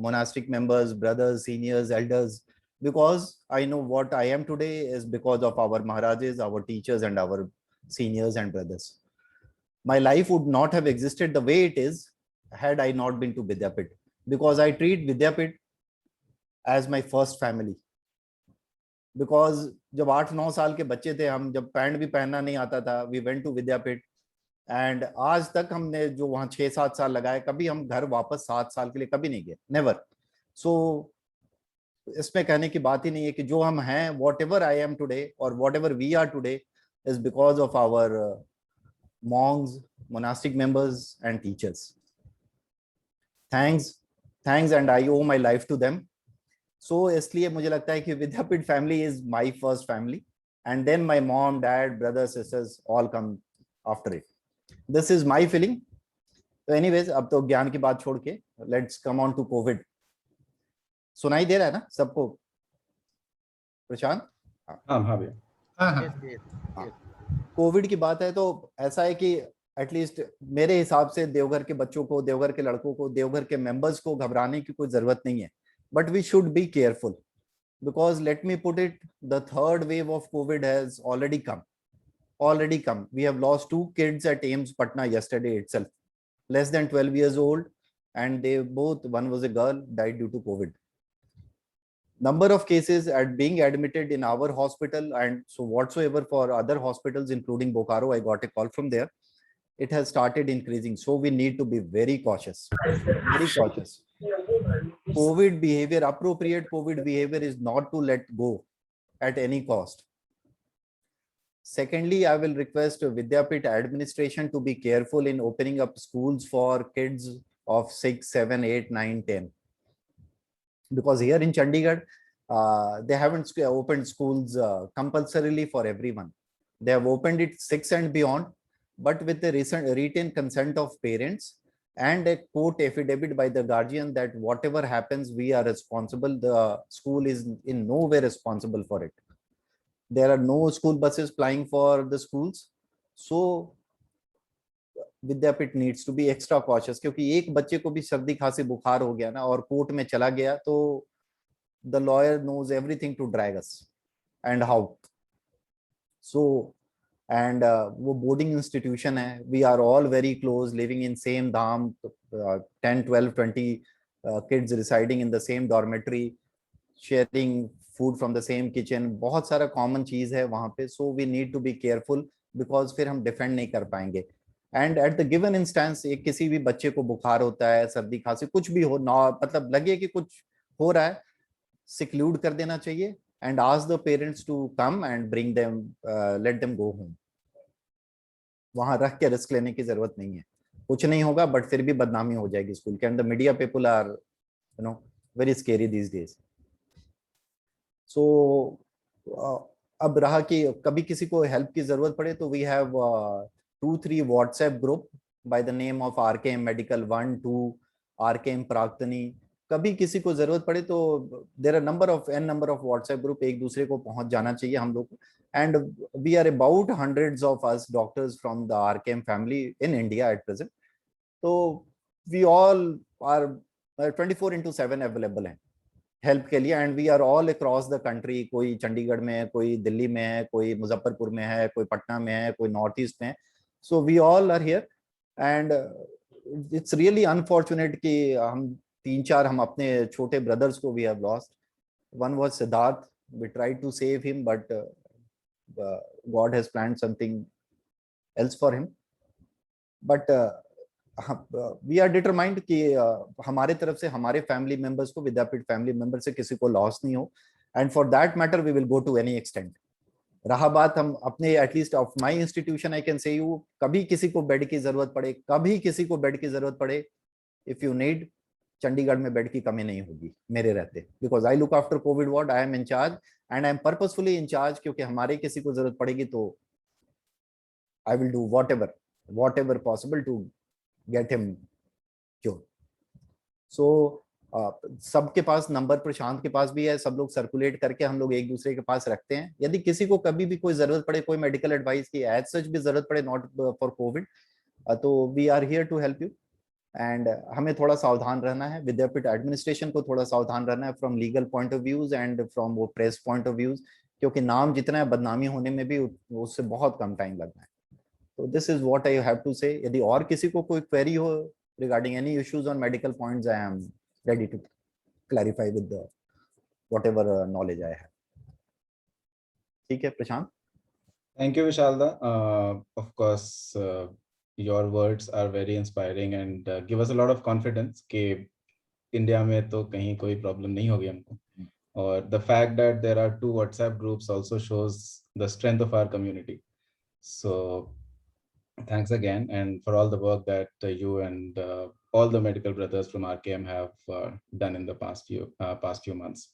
monastic members, brothers, seniors, elders, because I know what I am today is because of our Maharajas, our teachers, and our seniors and brothers. My life would not have existed the way it is had I not been to Vidyapith, because I treat Vidyapith as my first family. Because जब 8-9 साल के बच्चे थे हम, जब pant भी पहनना नहीं आता था, we went to Vidyapith, and आज तक हमने जो वहाँ 6-7 साल लगाए, कभी हम घर वापस 7 साल के लिए कभी नहीं गए, नेवर. सो इसमें कहने की बात ही नहीं है कि जो हम हैं, whatever I am today और whatever we are today is because of our monks, monastic members and teachers. Thanks, and I owe my life to them. So इसलिए मुझे लगता है कि Vidyapith family is my first family, and then my mom, dad, brothers, sisters all come after it. This is my feeling. So anyways, अब तो ज्ञान की बात छोड़ के let's come on to COVID. सुनाई दे रहा है ना सबको? प्रशांत? हाँ भैया. कोविड की बात है तो ऐसा है कि एटलीस्ट मेरे हिसाब से देवघर के बच्चों को, देवघर के लड़कों को, देवघर के मेंबर्स को घबराने की कोई जरूरत नहीं है. But we should be careful, because let me put it, the third wave of covid has already come. We have lost 2 kids at AIIMS Patna yesterday itself, less than 12 years old, and they both, one was a girl, died due to COVID. Number of cases at being admitted in our hospital, and so whatsoever for other hospitals including Bokaro, I got a call from there, it has started increasing. So we need to be very cautious. COVID behavior, appropriate COVID behavior is not to let go at any cost. Secondly, I will request Vidyapith administration to be careful in opening up schools for kids of 6, 7, 8, 9, 10. Because here in Chandigarh, they haven't opened schools compulsorily for everyone. They have opened it 6 and beyond, but with the recent written consent of parents and a court affidavit by the guardian that whatever happens, we are responsible. The school is in no way responsible for it. There are no school buses plying for the schools. So Vidyapeeth needs to be extra cautious, क्योंकि एक बच्चे को भी सर्दी खांसी बुखार हो गया ना और कोर्ट में चला गया तो the lawyer knows everything to drag us and how. So and वो boarding institution है, we are all very close, living in same dham, 10, 12, 20 kids residing in the same dormitory, sharing food from the same kitchen, बहुत सारा common चीज है वहाँ पे. So we need to be careful, because फिर हम defend नहीं कर पाएंगे. And at the given instance, एक किसी भी बच्चे को बुखार होता है, सर्दी खांसी कुछ भी हो, मतलब लगे कि कुछ हो रहा है, सिक्लूड कर देना चाहिए and ask the parents to come and bring them, let them go home. वहां रख के रिस्क लेने की जरूरत नहीं है. कुछ नहीं होगा, बट फिर भी बदनामी हो जाएगी स्कूल के. And the media people are very scary these days. So अब रहा कि कभी किसी को हेल्प की जरूरत पड़े तो we have 2-3 WhatsApp group by the name of RKM Medical 1, 2, RKM Praktani. कभी किसी को जरूरत पड़े तो there are number of WhatsApp group, एक दूसरे को पहुंच जाना चाहिए हम लोग. And we are about hundreds of us doctors from the RKM family in India at present. So we all are 24/7 available हैं हेल्प के लिए. And we are all across the country. कोई चंडीगढ़ में है, कोई दिल्ली में है, कोई मुजफ्फरपुर में है, कोई पटना में है, कोई नॉर्थ ईस्ट में है. So we all are here, and it's really unfortunate कि हम 3-4 हम अपने छोटे brothers को we have lost. One was Siddharth. We tried to save him, but God has planned something else for him. But we are determined कि हमारे तरफ से हमारे family members को, विद्यापीठ family member से किसी को loss नहीं हो. And for that matter, we will go to any extent. रहा बात हम अपने, at least of my institution, I can say you, कभी किसी को बेड की जरूरत पड़े, इफ यू नीड, चंडीगढ़ में बेड की कमी नहीं होगी मेरे रहते, because I look after covid ward. I am in charge and I am purposefully in charge, क्योंकि हमारे किसी को जरूरत पड़ेगी तो I will do whatever possible to get him cure. So सबके पास नंबर प्रशांत के पास भी है, सब लोग सर्कुलेट करके हम लोग एक दूसरे के पास रखते हैं. यदि किसी को कभी भी कोई जरूरत पड़े, कोई मेडिकल एडवाइस की एज सच भी जरूरत पड़े, नॉट फॉर कोविड, तो we are here to help you and हमें थोड़ा सावधान रहना है, विद्यापीठ एडमिनिस्ट्रेशन को थोड़ा सावधान रहना है from legal point of views and from वो प्रेस पॉइंट ऑफ व्यूज, क्योंकि नाम जितना है बदनामी होने में भी उससे बहुत कम टाइम लगना है. तो this is what I have to say. यदि और किसी को कोई क्वेरी हो regarding any issues on medical points, I am ready to clarify with whatever knowledge I have. ठीक है प्रशांत. Thank you, Vishalda. Of course, your words are very inspiring and give us a lot of confidence कि India में तो कहीं कोई problem नहीं होगी हमको. और the fact that there are 2 WhatsApp groups also shows the strength of our community. So thanks again, and for all the work that you and all the medical brothers from RKM have done in the past few months.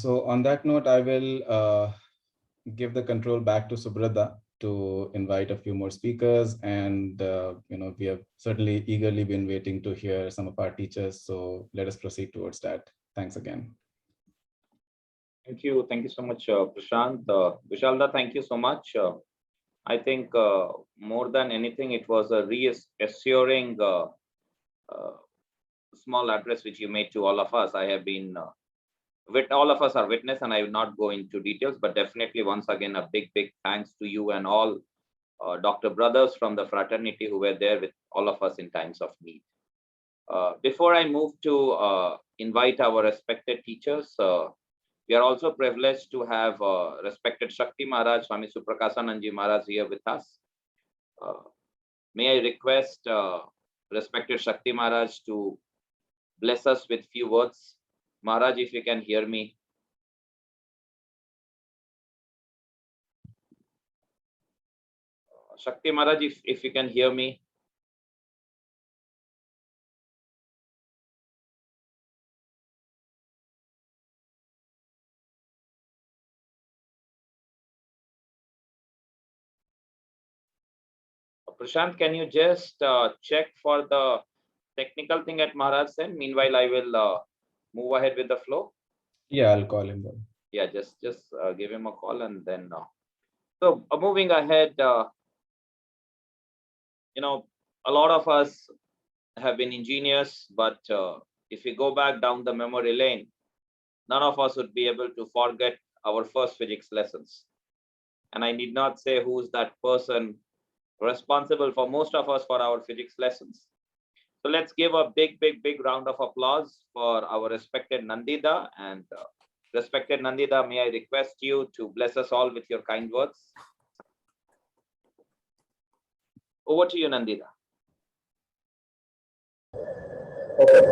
So on that note, I will give the control back to Subrata to invite a few more speakers, and we have certainly eagerly been waiting to hear some of our teachers, so let us proceed towards that. Thanks again. Thank you so much, Prashant. Vishalda, thank you so much. I think more than anything, it was a reassuring small address which you made to all of us. I have been all of us are witness, and I will not go into details, but definitely once again a big thanks to you and all doctor brothers from the fraternity who were there with all of us in times of need. Before I move to invite our respected teachers, we are also privileged to have respected Shakti Maharaj, Swami Suprakasanandji Maharaj here with us. May I request respected Shakti Maharaj to bless us with few words. Maharaj, if you can hear me. Shakti Maharaj, if you can hear me. Prashant, can you just check for the technical thing at Maharaj's end? Meanwhile, I will move ahead with the flow. Yeah, I'll call him then. Yeah, just give him a call, and then so moving ahead, a lot of us have been engineers, but if we go back down the memory lane, none of us would be able to forget our first physics lessons. And I need not say who's that person responsible for most of us for our physics lessons. So let's give a big round of applause for our respected Nandida. And respected Nandida, may I request you to bless us all with your kind words. Over to you, Nandida. Okay.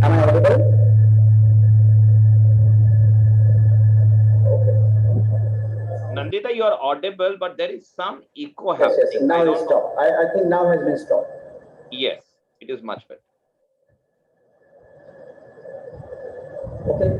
Am I audible? Okay. Nandida, you are audible, but there is some echo happening. Yes, now it's stopped. I think now has been stopped. Yes, it is much better. Okay.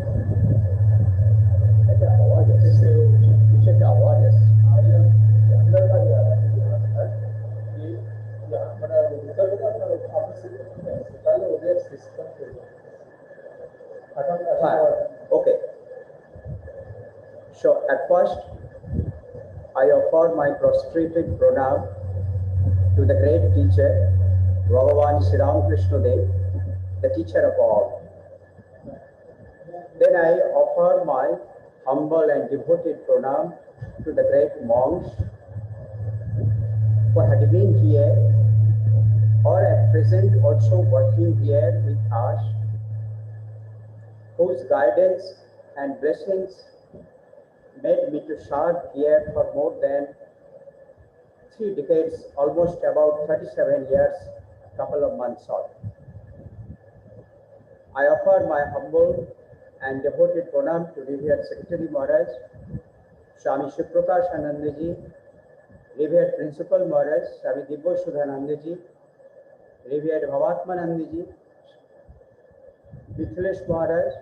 Okay. So at first, I offer my prostrated pranam to the great teacher, Bhagavan Sri Ramakrishna Dev, the teacher of all. Then I offer my humble and devoted pranam to the great monks who had been here or at present also working here with us, whose guidance and blessings made me to serve here for more than 3 decades, almost about 37 years, couple of months on. I offer my humble and devoted pranam to Revered Secretary Maharaj, Swami Suprakasanandji, Revered Principal Maharaj, Swami Divyasudhanandaji, Revered Bhavatmanandji, Mithilesh Maharaj,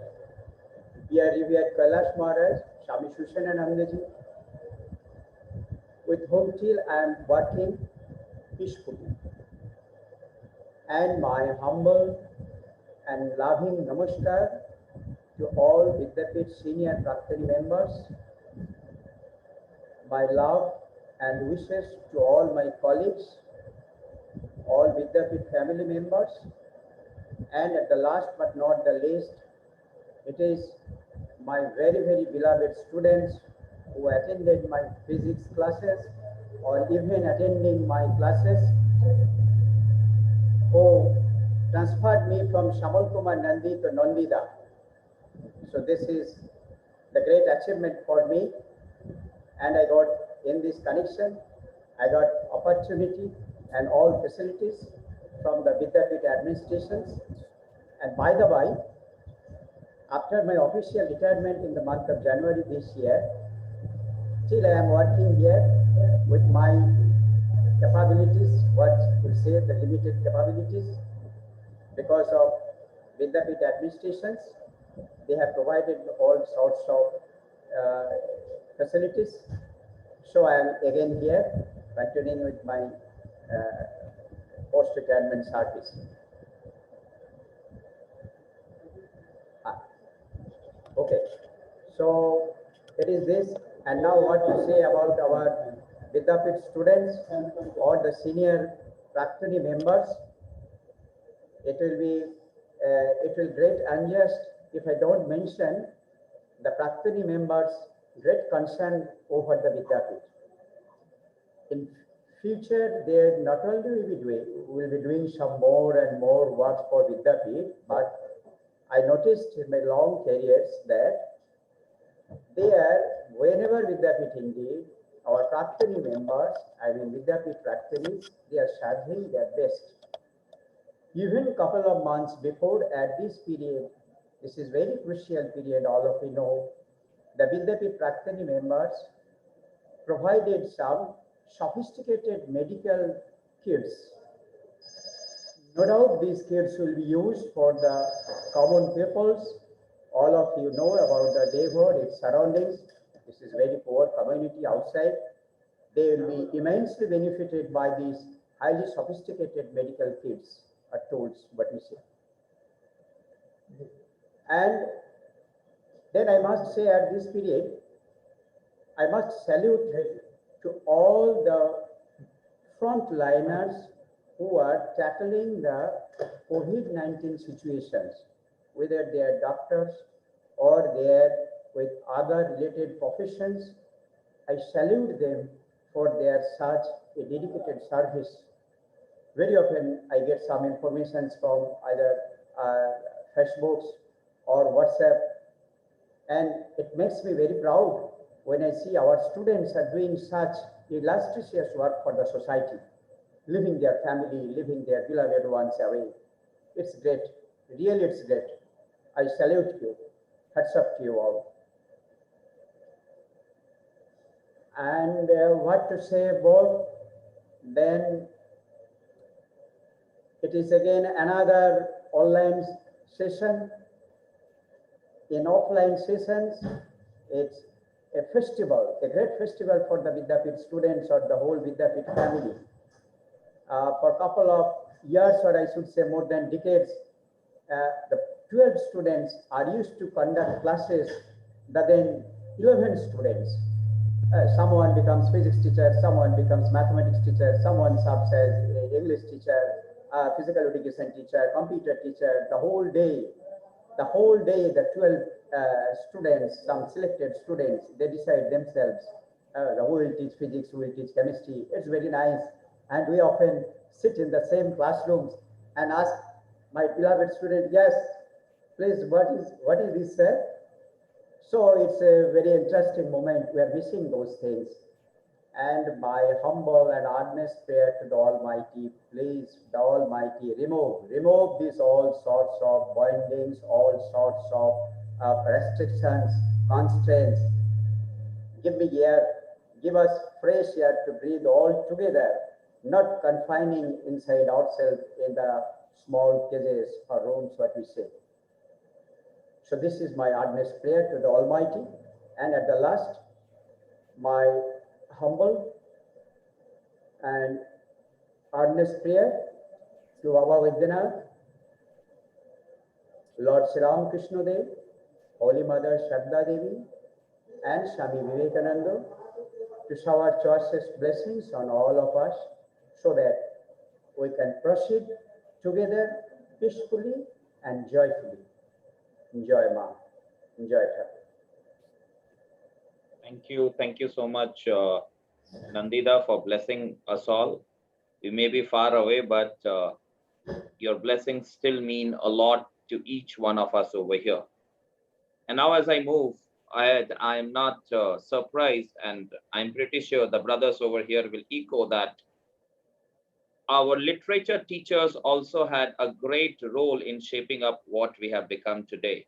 dear Revered Kailash Maharaj, Swami Sushananandaji, with whom till I am working peacefully. And my humble and loving namaskar to all Vidyapith senior Praktani members. My love and wishes to all my colleagues, all Vidyapith family members, and at the last but not the least, it is my very, very beloved students who attended my physics classes or even attending my classes, who transferred me from Shamal Kumar Nandi to Nandida. So this is the great achievement for me, and I got in this connection, I got opportunity and all facilities from the Vidyapith administrations. And by the way, after my official retirement in the month of January this year, still I am working here with my capabilities, what we say the limited capabilities, because of Vidyapith administrations. They have provided all sorts of facilities. So I am again here, continuing with my post-retirement service. Okay, so it is this, and now what to say about our Vidyapith students or the senior Praktani members. It will great unjust if I don't mention the Praktani members' great concern over the Vidyapith. In future, they not only will be doing some more and more work for Vidyapith, but I noticed in my long careers that they are, whenever Vidyapith indeed, our Praktani members, I mean Vidyapith Praktanis, they are serving their best. Even a couple of months before, at this period, this is very crucial period, all of you know, the Vidyapith Praktani members provided some sophisticated medical kits. No doubt these kits will be used for the common peoples. All of you know about the neighborhood, its surroundings. This is very poor community outside. They will be immensely benefited by these highly sophisticated medical kits or tools, what we say. And then I must say at this period, I must salute to all the frontliners who are tackling the COVID-19 situations, whether they are doctors or they are with other related professions. I salute them for their such a dedicated service. Very often I get some information from either Facebooks or WhatsApp, and it makes me very proud when I see our students are doing such illustrious work for the society, leaving their family, leaving their beloved ones away. It's great, really it's great. I salute you, hats up to you all. And what to say about, then it is again another online session. In offline sessions, it's a festival, a great festival for the Vidyapith students or the whole Vidyapith family. For a couple of years, or I should say more than decades, the 12 students are used to conduct classes that then 11 students. Someone becomes physics teacher, someone becomes mathematics teacher, someone serves as English teacher, physical education teacher, computer teacher. The whole day, the 12 students, some selected students, they decide themselves who will teach physics, who will teach chemistry. It's very nice. And we often sit in the same classrooms and ask my beloved student, yes, please, what is this, sir? So it's a very interesting moment. We are missing those things. And my humble and earnest prayer to the Almighty, please, the Almighty, remove these all sorts of bindings, all sorts of restrictions, constraints. Give me air, give us fresh air to breathe all together, not confining inside ourselves in the small cages or rooms, what we say. So this is my earnest prayer to the Almighty. And at the last, my humble and earnest prayer to Baba Vidyanath, Lord Sri Ram Krishna Dev, Holy Mother Shraddha Devi, and Swami Vivekananda, to shower choicest blessings on all of us so that we can proceed together peacefully and joyfully. Enjoy, Ma. Enjoy, Thakur. Thank you so much, Nandida, for blessing us all. We may be far away, but your blessings still mean a lot to each one of us over here. And now as I move, I am not surprised, and I'm pretty sure the brothers over here will echo that our literature teachers also had a great role in shaping up what we have become today.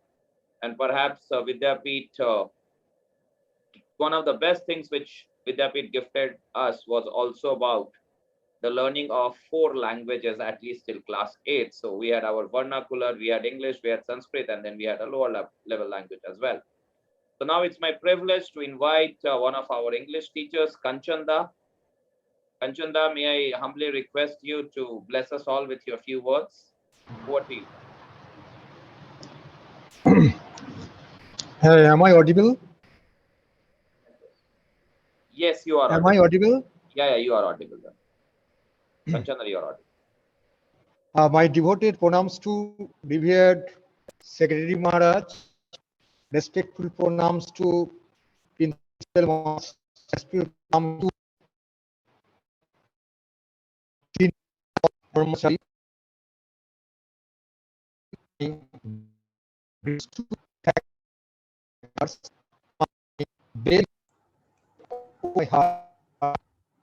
And perhaps Vidyapith, one of the best things which Vidyapith gifted us was also about the learning of 4 languages, at least till class 8. So we had our vernacular, we had English, we had Sanskrit, and then we had a lower level language as well. So now it's my privilege to invite one of our English teachers, Kanchanda. Kanchanda, may I humbly request you to bless us all with your few words? Over to you. Hey, am I audible? Yes, you are Am audible. I audible? Yeah, you are audible. Kanchanda, you are audible. My devoted pronouns to revered Secretary Maharaj, respectful pronouns to Principal Maharaj, respectful pronouns to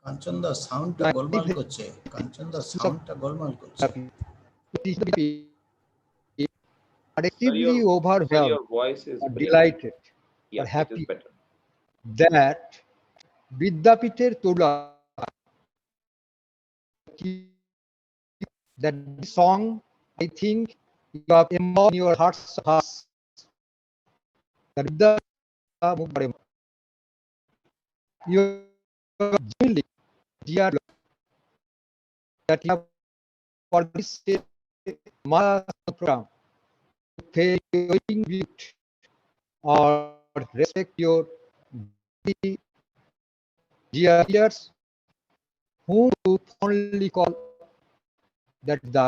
কাঞ্চনদা সাউন্ডটা গোলমাল করছে কাঞ্চনদা সাউন্ডটা গোলমাল করছে Actively overwhelmed, your voice is delighted, yes, or happy that Vidyapithir Tola, that song, I think you have embodied in your hearts. You genuinely dear that you have for this program pay tribute or respect your dear leaders whom you fondly call that the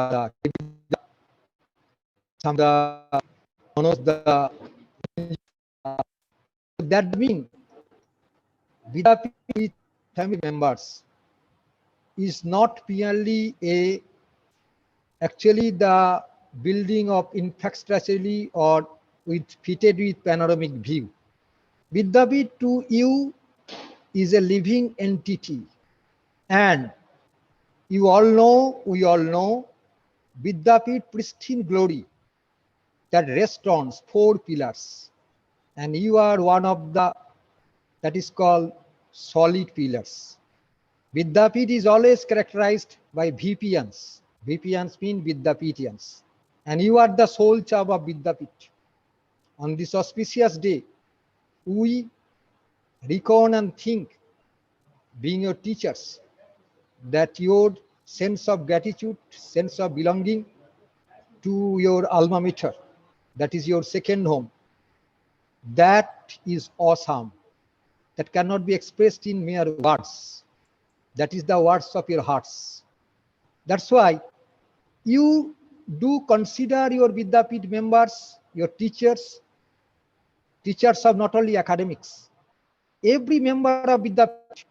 Manoj, that means Vidyapith family members is not merely actually the building of infrastructurally or fitted with panoramic view. Vidyapith to you is a living entity, and you all know, we all know, Vidyapith pristine glory that rests on 4 pillars, and you are one of the that is called solid pillars. Vidyapith is always characterized by VPNs. VPNs mean Vidyapithians, and you are the soul charm of Vidyapith. On this auspicious day, we recon and think, being your teachers, that your sense of gratitude, sense of belonging to your alma mater, that is your second home, that is awesome. That cannot be expressed in mere words. That is the words of your hearts. That's why you do consider your Vidyapith members, your teachers of not only academics. Every member of Vidyapith,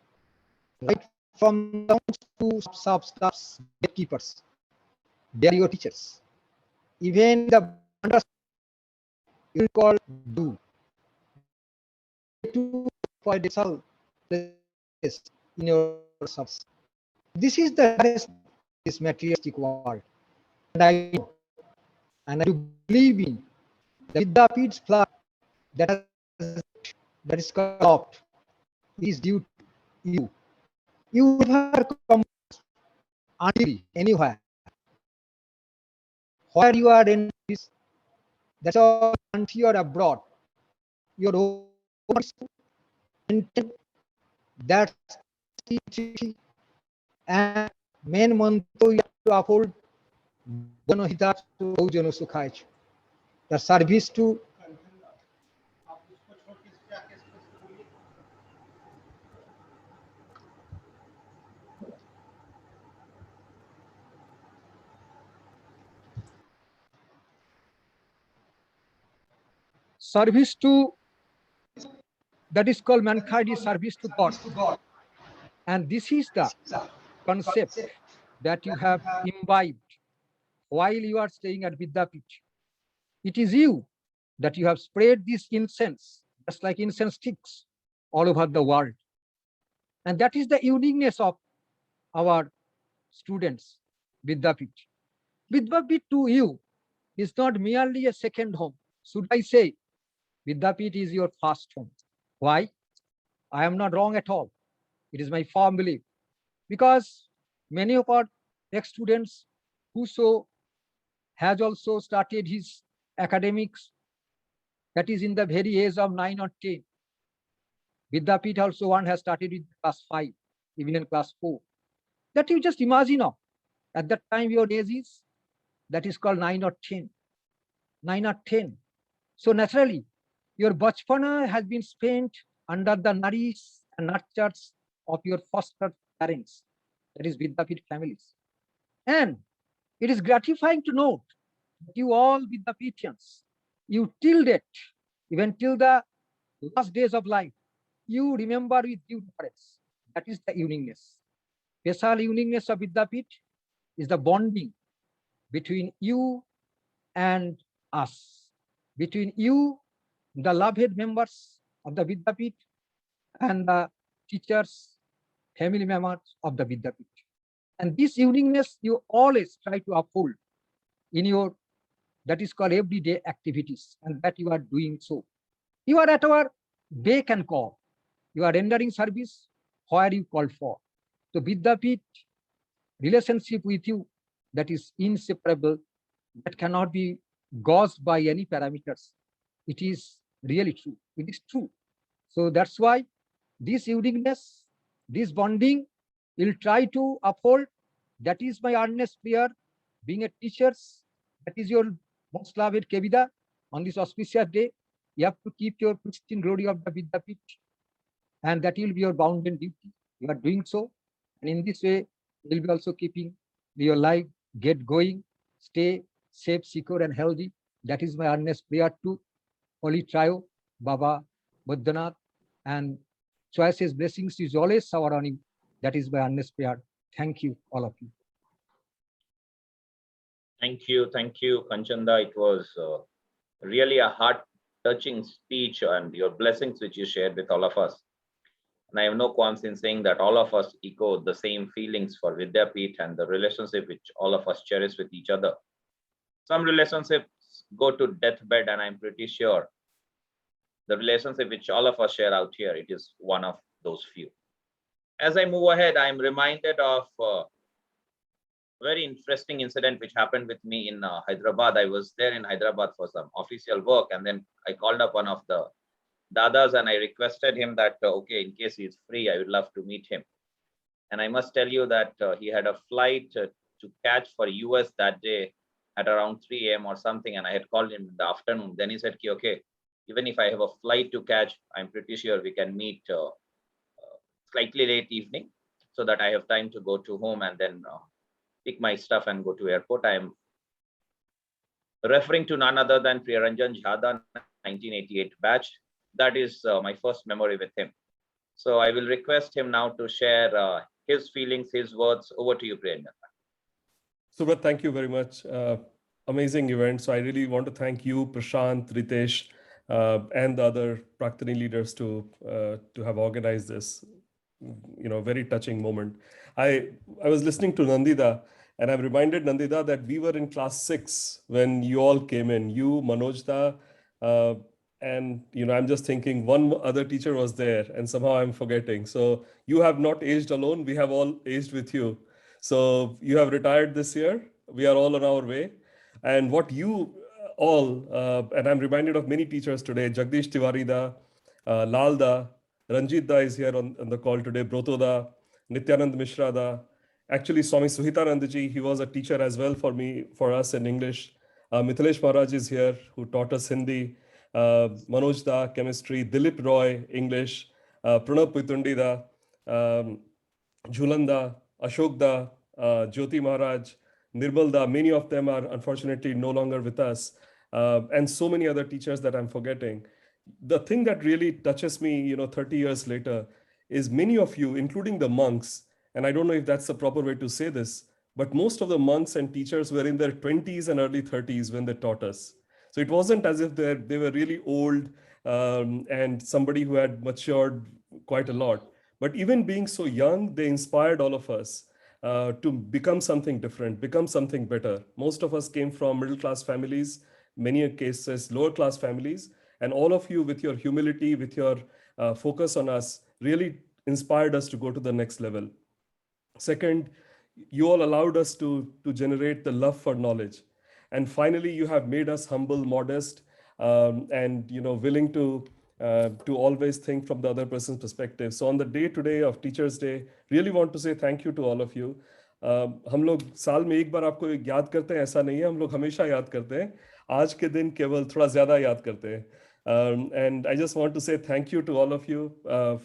right from to staffs, gatekeepers, they are your teachers. Even the you call do to for in your subs. This is the this materialistic world, and I do believe in the Vidyapith's flag that is corrupt is due to you. You never come anywhere. Where you are in this, that's all country or abroad. Your own intent, that's and main mantra you have to uphold the service to . service to, that is called mankind is service to God. And this is the concept that you have imbibed while you are staying at Vidyapith. It is you that you have spread this incense, just like incense sticks, all over the world. And that is the uniqueness of our students, Vidyapith. Vidyapith to you is not merely a second home. Should I say, Vidyapith is your first home. Why? I am not wrong at all. It is my firm belief. Because many of our ex-students whoso has also started his academics, that is in the very age of 9 or 10. Vidyapith also one has started with class 5, even in class 4. That you just imagine of. At that time your age is, that is called 9 or 10. 9 or 10. So naturally, your bachpana has been spent under the nourish and nurtures of your foster parents, that is Vidyapith families. And it is gratifying to note that you all Vidyapithians, you till date, even till the last days of life, you remember with due deference. That is the uniqueness. Special uniqueness of Vidyapith is the bonding between you and us, between you, the loved members of the Vidyapith, and the teachers, family members of the Vidyapith. And this uniqueness you always try to uphold in your, that is called everyday activities, and that you are doing so. You are at our beck and call. You are rendering service where you call for. So Vidyapith relationship with you, that is inseparable, that cannot be gauged by any parameters. It is really true. It is true. So that's why this uniqueness, this bonding, will try to uphold. That is my earnest prayer. Being a teacher, that is your most loved Kevida. On this auspicious day, you have to keep your pristine glory of the Vidyapith, and that will be your bounden duty. You are doing so, and in this way, you will be also keeping your life, get going, stay safe, secure, and healthy. That is my earnest prayer to Holy Trio, Baba, Buddhanath, and choices, blessings is always showered on you. That is my earnest prayer. Thank you, all of you. Thank you, Kanchanda. It was really a heart-touching speech and your blessings which you shared with all of us. And I have no qualms in saying that all of us echo the same feelings for Vidyapith and the relationship which all of us cherish with each other. Some relationships go to deathbed, and I'm pretty sure the relationship which all of us share out here, it is one of those few. As I move ahead, I'm reminded of a very interesting incident which happened with me in Hyderabad. I was there in Hyderabad for some official work, and then I called up one of the dadas and I requested him that, okay, in case he's free, I would love to meet him. And I must tell you that he had a flight to catch for US that day at around 3 a.m. or something. And I had called him in the afternoon. Then he said, okay, even if I have a flight to catch, I'm pretty sure we can meet slightly late evening so that I have time to go to home and then pick my stuff and go to airport. I am referring to none other than Priya Ranjan Jhada, 1988 batch. That is my first memory with him. So I will request him now to share his feelings, his words. Over to you, Priya. Subrat, thank you very much. Amazing event. So I really want to thank you, Prashant, Ritesh, and the other Praktani leaders to have organized this, very touching moment. I was listening to Nandida, and I'm reminded, Nandida, that we were in class 6 when you all came in. You, Manoj da, and I'm just thinking one other teacher was there, and somehow I'm forgetting. So you have not aged alone. We have all aged with you. So you have retired this year. We are all on our way. And what you all, and I'm reminded of many teachers today, Jagdish Tiwari da, Lal da, Ranjit da is here on the call today, Brato da, Nityanand Mishra da. Actually, Swami Suhitanandaji, he was a teacher as well for us in English. Mithilesh Maharaj is here, who taught us Hindi. Manoj da, chemistry. Dilip Roy, English. Pranab Puitundi da, Jhulan da, Ashok da, Jyoti Maharaj, Nirmal da. Many of them are unfortunately no longer with us. and so many other teachers that I'm forgetting. The thing that really touches me, 30 years later, is many of you, including the monks, and I don't know if that's the proper way to say this, but most of the monks and teachers were in their 20s and early 30s when they taught us. So it wasn't as if they were really old and somebody who had matured quite a lot. But even being so young, they inspired all of us to become something different, become something better. Most of us came from middle-class families, many cases lower-class families, and all of you with your humility, with your focus on us, really inspired us to go to the next level. Second, you all allowed us to generate the love for knowledge. And finally, you have made us humble, modest, and willing to always think from the other person's perspective. So on the day today of Teachers Day, really want to say thank you to all of you. हम लोग साल में एक बार आपको याद करते हैं, ऐसा नहीं है, हम लोग हमेशा याद करते हैं. आज के दिन केवल थोड़ा ज़्यादा याद करते हैं. And I just want to say thank you to all of you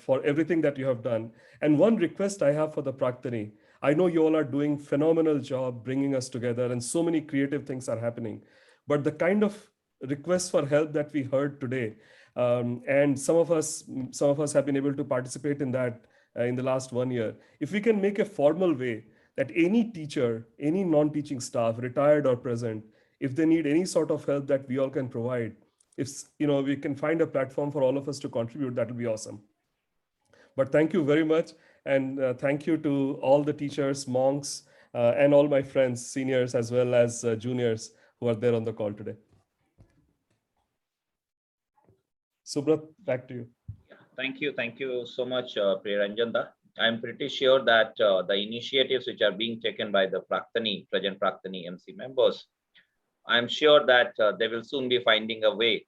for everything that you have done. And one request I have for the Praktani, I know you all are doing phenomenal job bringing us together and so many creative things are happening. But the kind of requests for help that we heard today, and some of us have been able to participate in that in the last 1 year. If we can make a formal way that any teacher, any non-teaching staff, retired or present, if they need any sort of help that we all can provide, if we can find a platform for all of us to contribute, that will be awesome. But thank you very much. And thank you to all the teachers, monks, and all my friends, seniors, as well as juniors who are there on the call today. Subrat, back to you. Thank you so much, Ranjan. I'm pretty sure that the initiatives which are being taken by the Praktani, present Praktani MC members, I'm sure that they will soon be finding a way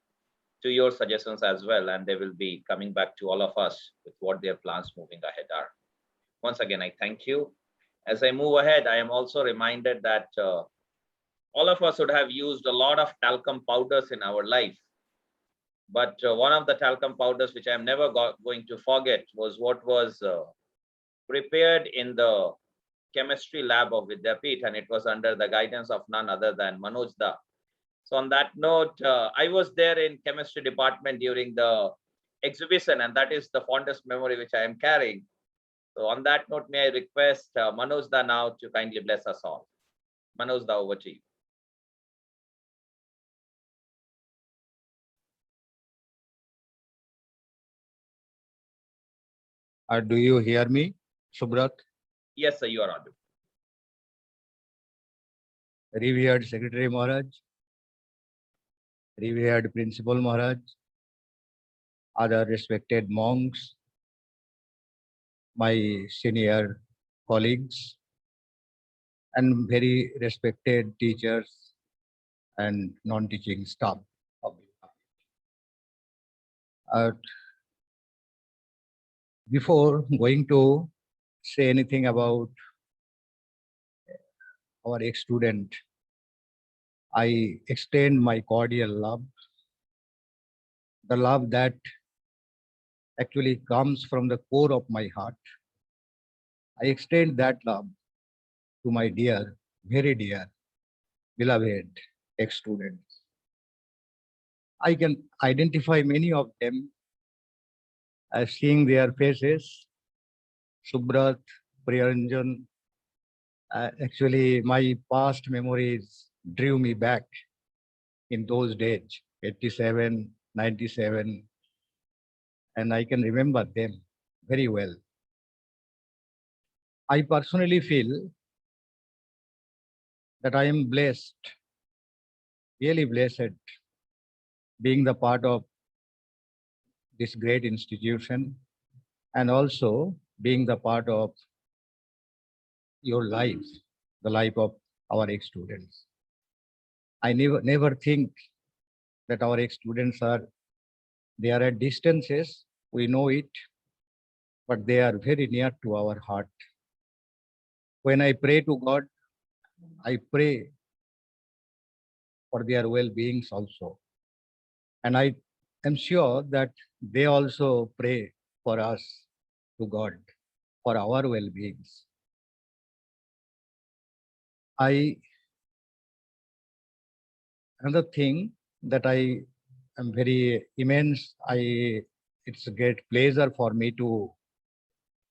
to your suggestions as well, and they will be coming back to all of us with what their plans moving ahead are. Once again, I thank you. As I move ahead, I am also reminded that all of us would have used a lot of talcum powders in our life. But one of the talcum powders which I am never going to forget was what was prepared in the chemistry lab of Vidyapith, and it was under the guidance of none other than Manoj. So on that note, I was there in chemistry department during the exhibition, and that is the fondest memory which I am carrying. So on that note, may I request Manoj now to kindly bless us all. Manoj, over to you. Do you hear me, Subrat? Yes, sir, you are audible. Revered Secretary Maharaj, revered Principal Maharaj, other respected monks, my senior colleagues, and very respected teachers and non-teaching staff. Before going to say anything about our ex-student, I extend my cordial love, the love that actually comes from the core of my heart. I extend that love to my dear, very dear, beloved ex-students. I can identify many of them as seeing their faces. Subrat, Priyaranjan. Actually, my past memories drew me back in those days, 87, 97, and I can remember them very well. I personally feel that I am blessed, really blessed, being the part of this great institution and also being the part of your life, the life of our ex-students. I never think that our ex-students they are at distances, we know it, but they are very near to our heart. When I pray to God, I pray for their well-beings also. And I am sure that they also pray for us to God, for our well-beings. Another thing that I am very immense. It's a great pleasure for me to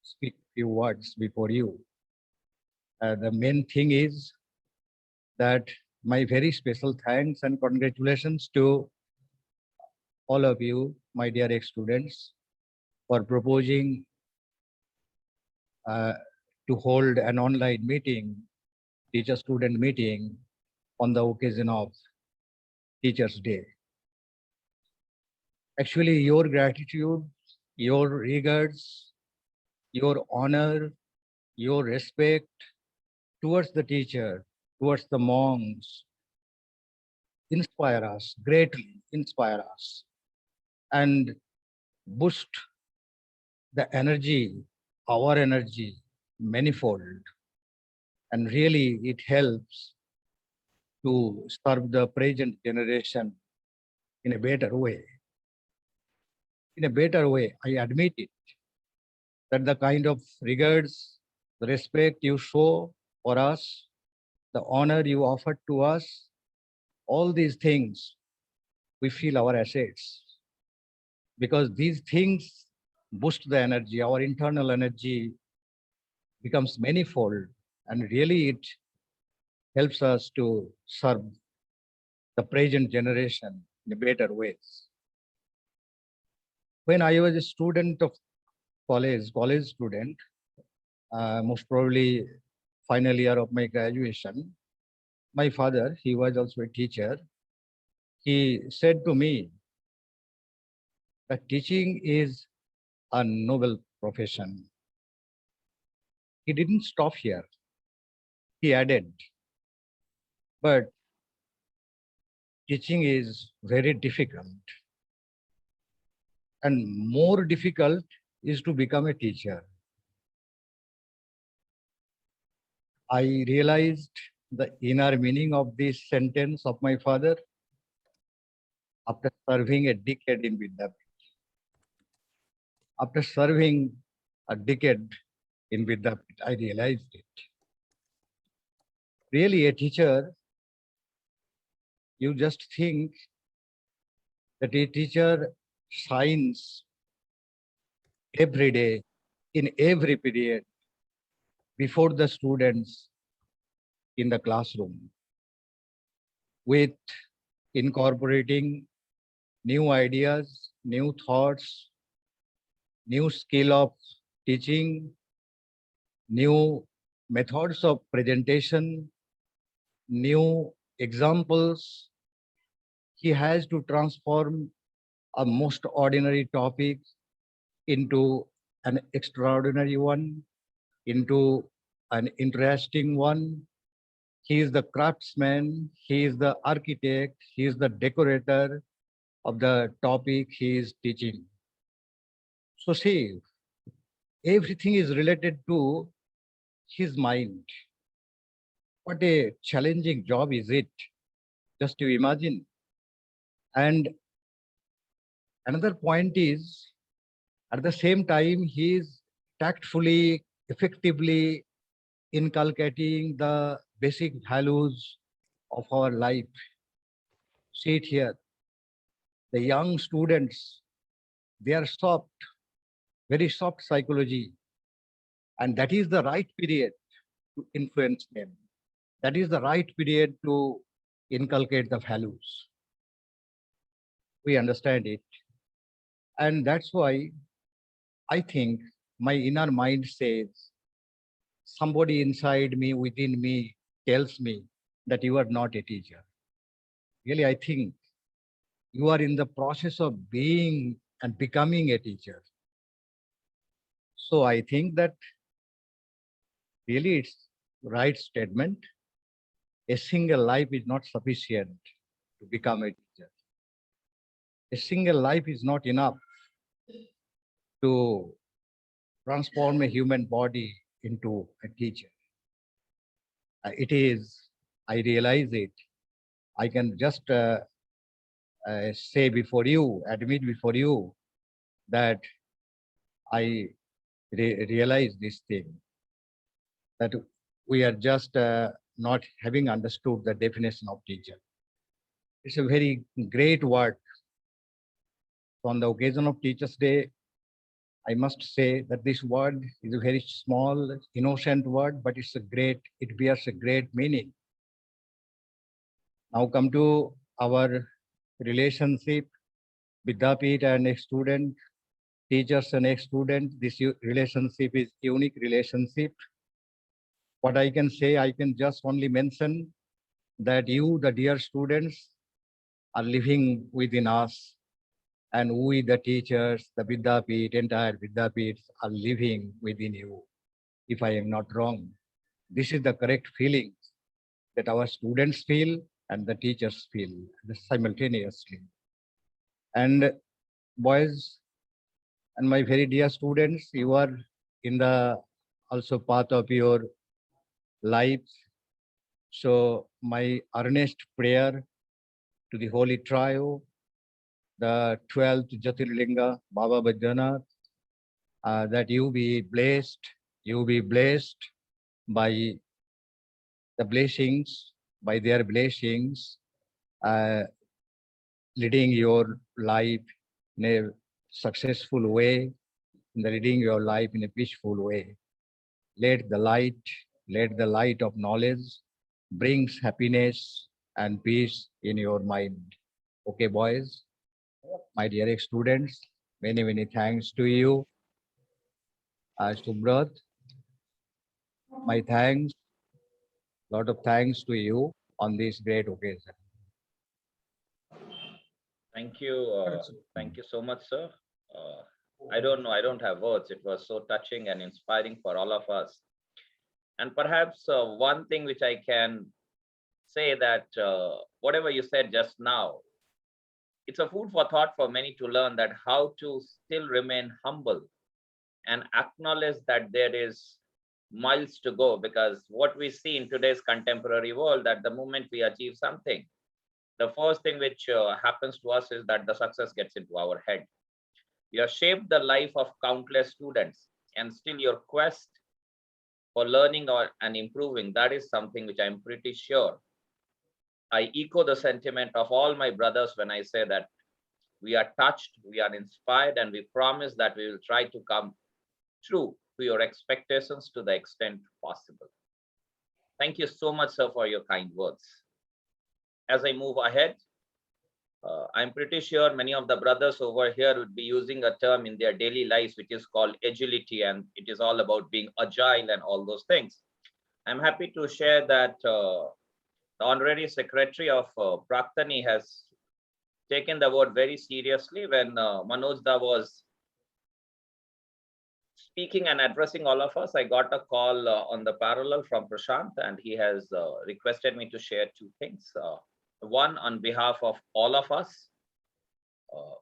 speak few words before you. The main thing is that my very special thanks and congratulations to all of you, my dear ex-students, for proposing to hold an online meeting, teacher-student meeting, on the occasion of Teachers' Day. Actually, your gratitude, your regards, your honor, your respect towards the teacher, towards the monks, inspire us, greatly inspire us, and boost the energy, our energy, manifold. And really, it helps to serve the present generation in a better way. In a better way, I admit it, that the kind of regards, the respect you show for us, the honor you offer to us, all these things, we feel our assets. Because these things boost the energy, our internal energy becomes manifold, and really it helps us to serve the present generation in better ways. When I was a student of college student, most probably final year of my graduation, my father, he was also a teacher. He said to me that teaching is a noble profession. He didn't stop here. He added, but teaching is very difficult. And more difficult is to become a teacher. I realized the inner meaning of this sentence of my father after serving a decade in Vidyapith. After serving a decade in Vidyapith, I realized it. Really, a teacher, you just think that a teacher shines every day, in every period, before the students in the classroom, with incorporating new ideas, new thoughts, new skill of teaching, new methods of presentation, new examples. He has to transform a most ordinary topic into an extraordinary one, into an interesting one. He is the craftsman, he is the architect, he is the decorator of the topic he is teaching. So see, everything is related to his mind. What a challenging job is it, just to imagine. And another point is, at the same time, he is tactfully, effectively inculcating the basic values of our life. See it here. The young students, they are soft, very soft psychology. And that is the right period to influence them. That is the right period to inculcate the values. We understand it. And that's why I think my inner mind says, somebody inside me, within me, tells me that you are not a teacher. Really, I think you are in the process of being and becoming a teacher. So I think that really it's right statement. A single life is not sufficient to become a teacher. A single life is not enough to transform a human body into a teacher. It is, I realize it. I can just say before you, admit before you that I realize this thing, that we are just not having understood the definition of teacher. it's a very great word. So on the occasion of Teachers' Day, I must say that this word is a very small, innocent word, but it bears a great meaning. Now come to our relationship, Vidyapith and a student, teachers and a student. This relationship is unique relationship. What I can say, I can just only mention that you, the dear students, are living within us, and we, the teachers, the Vidyapith, entire Vidyapith, are living within you. If I am not wrong, this is the correct feeling that our students feel and the teachers feel simultaneously. And boys and my very dear students, you are in the also path of your life. So my earnest prayer to the Holy Trio, the 12th Jyotirlinga, Baba Bajana, that you be blessed by the blessings, by their blessings, leading your life in a successful way, leading your life in a peaceful way. Let the light of knowledge brings happiness and peace in your mind. Okay, boys, my dear students, many, many thanks to you. Subrat, my thanks, lot of thanks to you on this great occasion. Thank you. Thank you so much, sir. I don't know, I don't have words. It was so touching and inspiring for all of us. And perhaps one thing which I can say that whatever you said just now, it's a food for thought for many to learn that how to still remain humble and acknowledge that there is miles to go, because what we see in today's contemporary world, that the moment we achieve something, the first thing which happens to us is that the success gets into our head. You have shaped the life of countless students, and still your quest for learning and improving, that is something which I'm pretty sure I echo the sentiment of all my brothers when I say that we are touched, we are inspired, and we promise that we will try to come true to your expectations to the extent possible. Thank you so much, sir, for your kind words. As I move ahead, I'm pretty sure many of the brothers over here would be using a term in their daily lives, which is called agility, and it is all about being agile and all those things. I'm happy to share that the Honorary Secretary of Praktani has taken the word very seriously. When Manoj was speaking and addressing all of us, I got a call on the parallel from Prashant, and he has requested me to share two things. One, on behalf of all of us,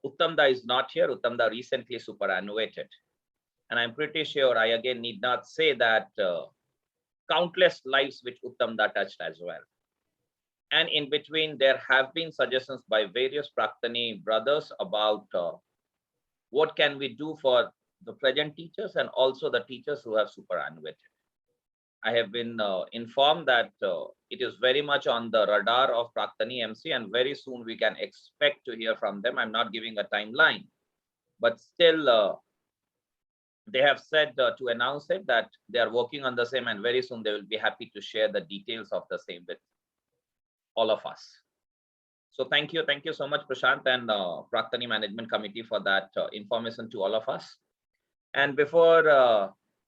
Uttamda is not here. Uttamda recently superannuated. And I'm pretty sure I again need not say that countless lives which Uttamda touched as well. And in between, there have been suggestions by various Praktani brothers about what can we do for the present teachers and also the teachers who have superannuated. I have been informed that it is very much on the radar of Praktani MC, and very soon we can expect to hear from them. I'm not giving a timeline, but still they have said to announce it that they are working on the same, and very soon they will be happy to share the details of the same with all of us. So thank you so much, Prashant and Praktani Management Committee, for that information to all of us. And before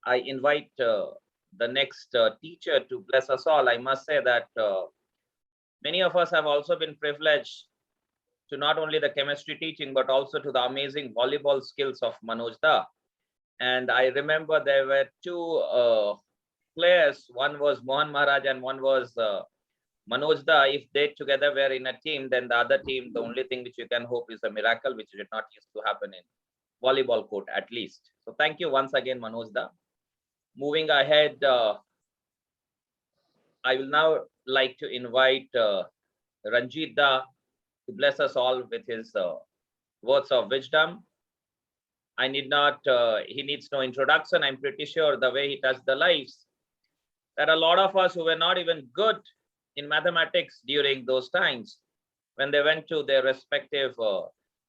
I invite the next teacher to bless us all, I must say that many of us have also been privileged to not only the chemistry teaching, but also to the amazing volleyball skills of Manoj. And I remember there were two players, one was Mohan Maharaj and one was Manoj. If they together were in a team, then the other team, the only thing which you can hope is a miracle, which did not used to happen in volleyball court at least. So thank you once again, Manoj. Moving ahead, I will now like to invite Ranjit to bless us all with his words of wisdom. I need not, he needs no introduction. I'm pretty sure the way he touched the lives, that a lot of us who were not even good in mathematics during those times when they went to their respective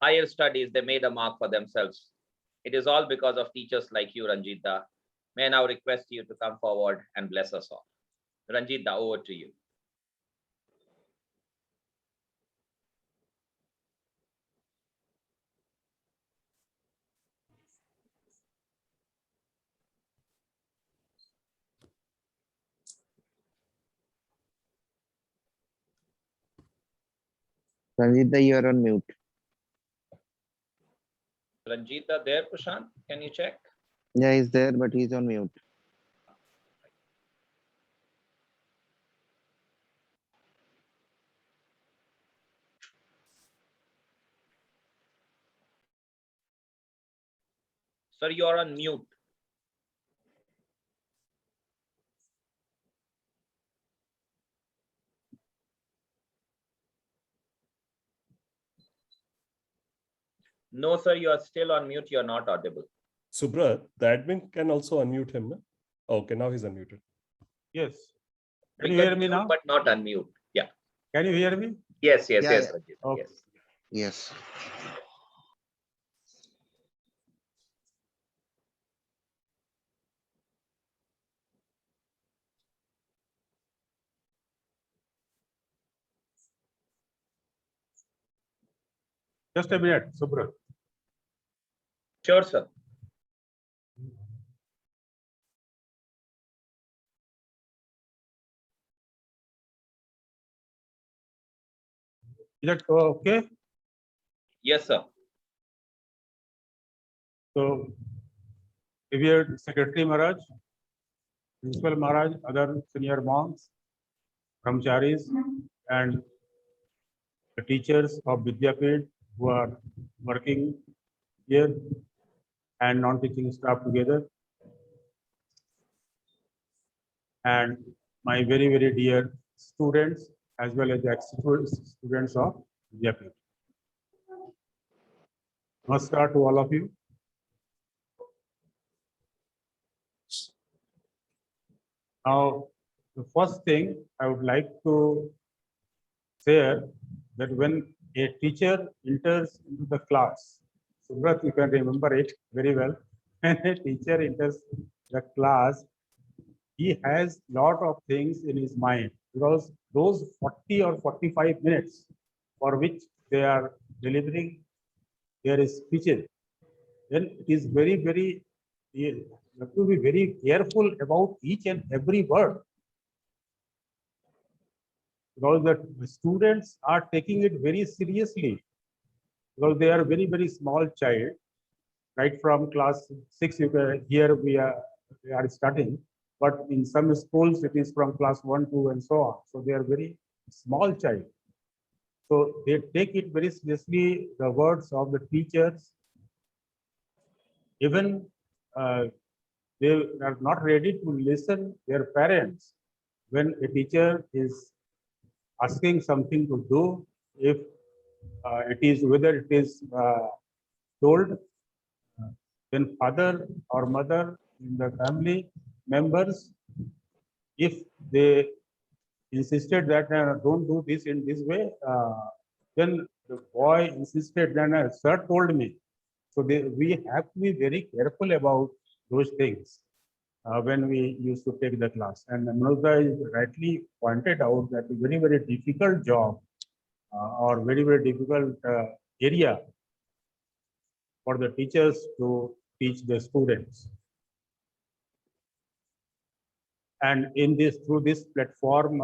higher studies, they made a mark for themselves. It is all because of teachers like you, Ranjita. May I now request you to come forward and bless us all. Ranjita, over to you. Ranjita, you are on mute. Ranjita there, Prashant? Can you check? Yeah, he's there, but he's on mute. Sir, you are on mute. No, sir, you are still on mute. You are not audible. Subrat, the admin can also unmute him. No? Okay, now he's unmuted. Yes. Can you hear me now? But not unmute. Yeah. Can you hear me? Yes, yes, Yeah, yes. yeah. Ranjit, Okay. Yes. Yes. Just a minute, Subrat. Sure, sir. Is that okay? Yes, sir. So, Vidyapith Secretary Maharaj, Principal Maharaj, other senior monks, brahmacharis, and the teachers of Vidyapith who are working here, and non-teaching staff together, and my very, very dear students, as well as the students of Vidyapith. Namaskar to all of you. Now, the first thing I would like to share that when a teacher enters into the class, Subrat, you can remember it very well. When a teacher enters the class, he has lot of things in his mind, because those 40 or 45 minutes for which they are delivering their speeches, then it is very, very, you have to be very careful about each and every word, because the students are taking it very seriously, because they are very, very small child, right from class 6. You can here we are starting, but in some schools it is from class 1, 2, and so on. So they are very small child. So they take it very seriously, the words of the teachers. Even they are not ready to listen their parents when a teacher is asking something to do, if it is whether it is told, then father or mother in the family members, if they insisted that don't do this in this way, then the boy insisted, then sir told me. So we have to be very careful about those things when we used to take the class. And Manoj rightly pointed out that a very, very difficult job or very, very difficult area for the teachers to teach the students. And in this, through this platform,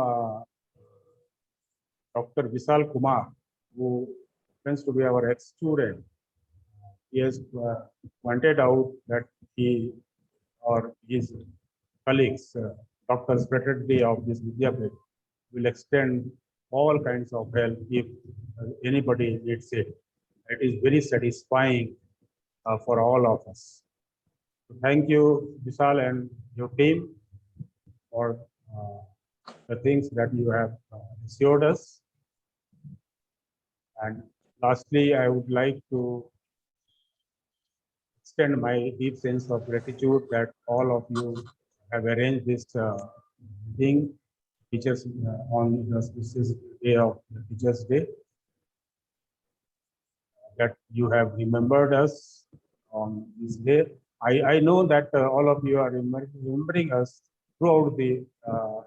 Dr. Vishal Kumar, who happens to be our ex-student, he has pointed out that he or his colleagues, doctors fraternity of this Vidyapith, will extend all kinds of help if anybody needs it. It is very satisfying for all of us. So thank you, Vishal, and your team for the things that you have assured us. And lastly, I would like to extend my deep sense of gratitude that all of you have arranged this meeting, teachers on the day of the Teachers' Day. that you have remembered us on this day. I know that all of you are remembering us throughout the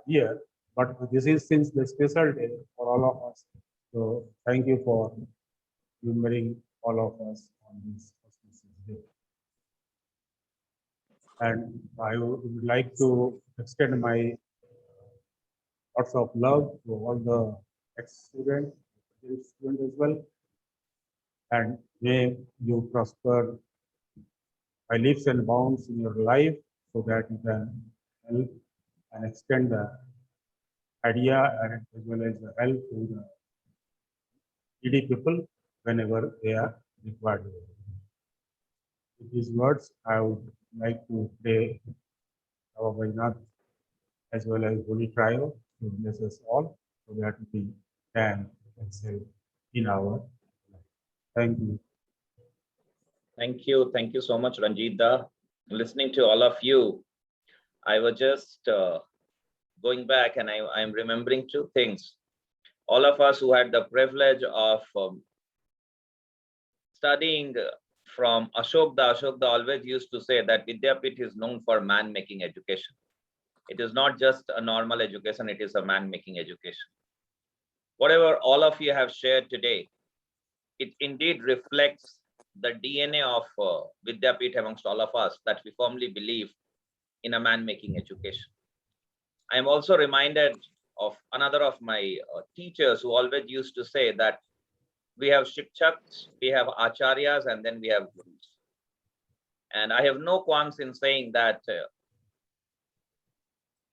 year, but this is since the special day for all of us. So thank you for remembering all of us on this auspicious day. And I would like to extend my lots of love to all the ex-students, students as well. And may you prosper by leaps and bounds in your life so that you can help and extend the idea and as well as the help to the needy people whenever they are required. With these words, I would like to pray our Vaidnath as well as Holy Trio to bless us all so that we can excel in our life. Thank you. Thank you. Thank you so much, Ranjit. Listening to all of you, I was just going back and I am remembering two things. All of us who had the privilege of studying from Ashokda always used to say that Vidyapith is known for man-making education. It is not just a normal education, it is a man-making education. Whatever all of you have shared today, it indeed reflects the DNA of Vidyapith amongst all of us, that we firmly believe in a man-making education. I am also reminded of another of my teachers who always used to say that we have shikshaks, we have acharyas, and then we have gurus. And I have no qualms in saying that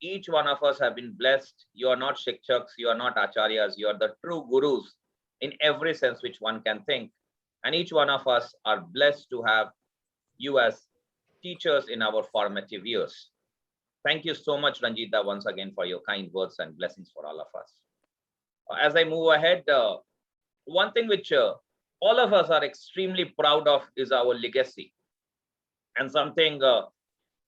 each one of us have been blessed. You are not shikshaks, you are not acharyas, you are the true gurus in every sense which one can think. And each one of us are blessed to have you as teachers in our formative years. Thank you so much, Ranjita, once again for your kind words and blessings for all of us. As I move ahead, one thing which all of us are extremely proud of is our legacy. And something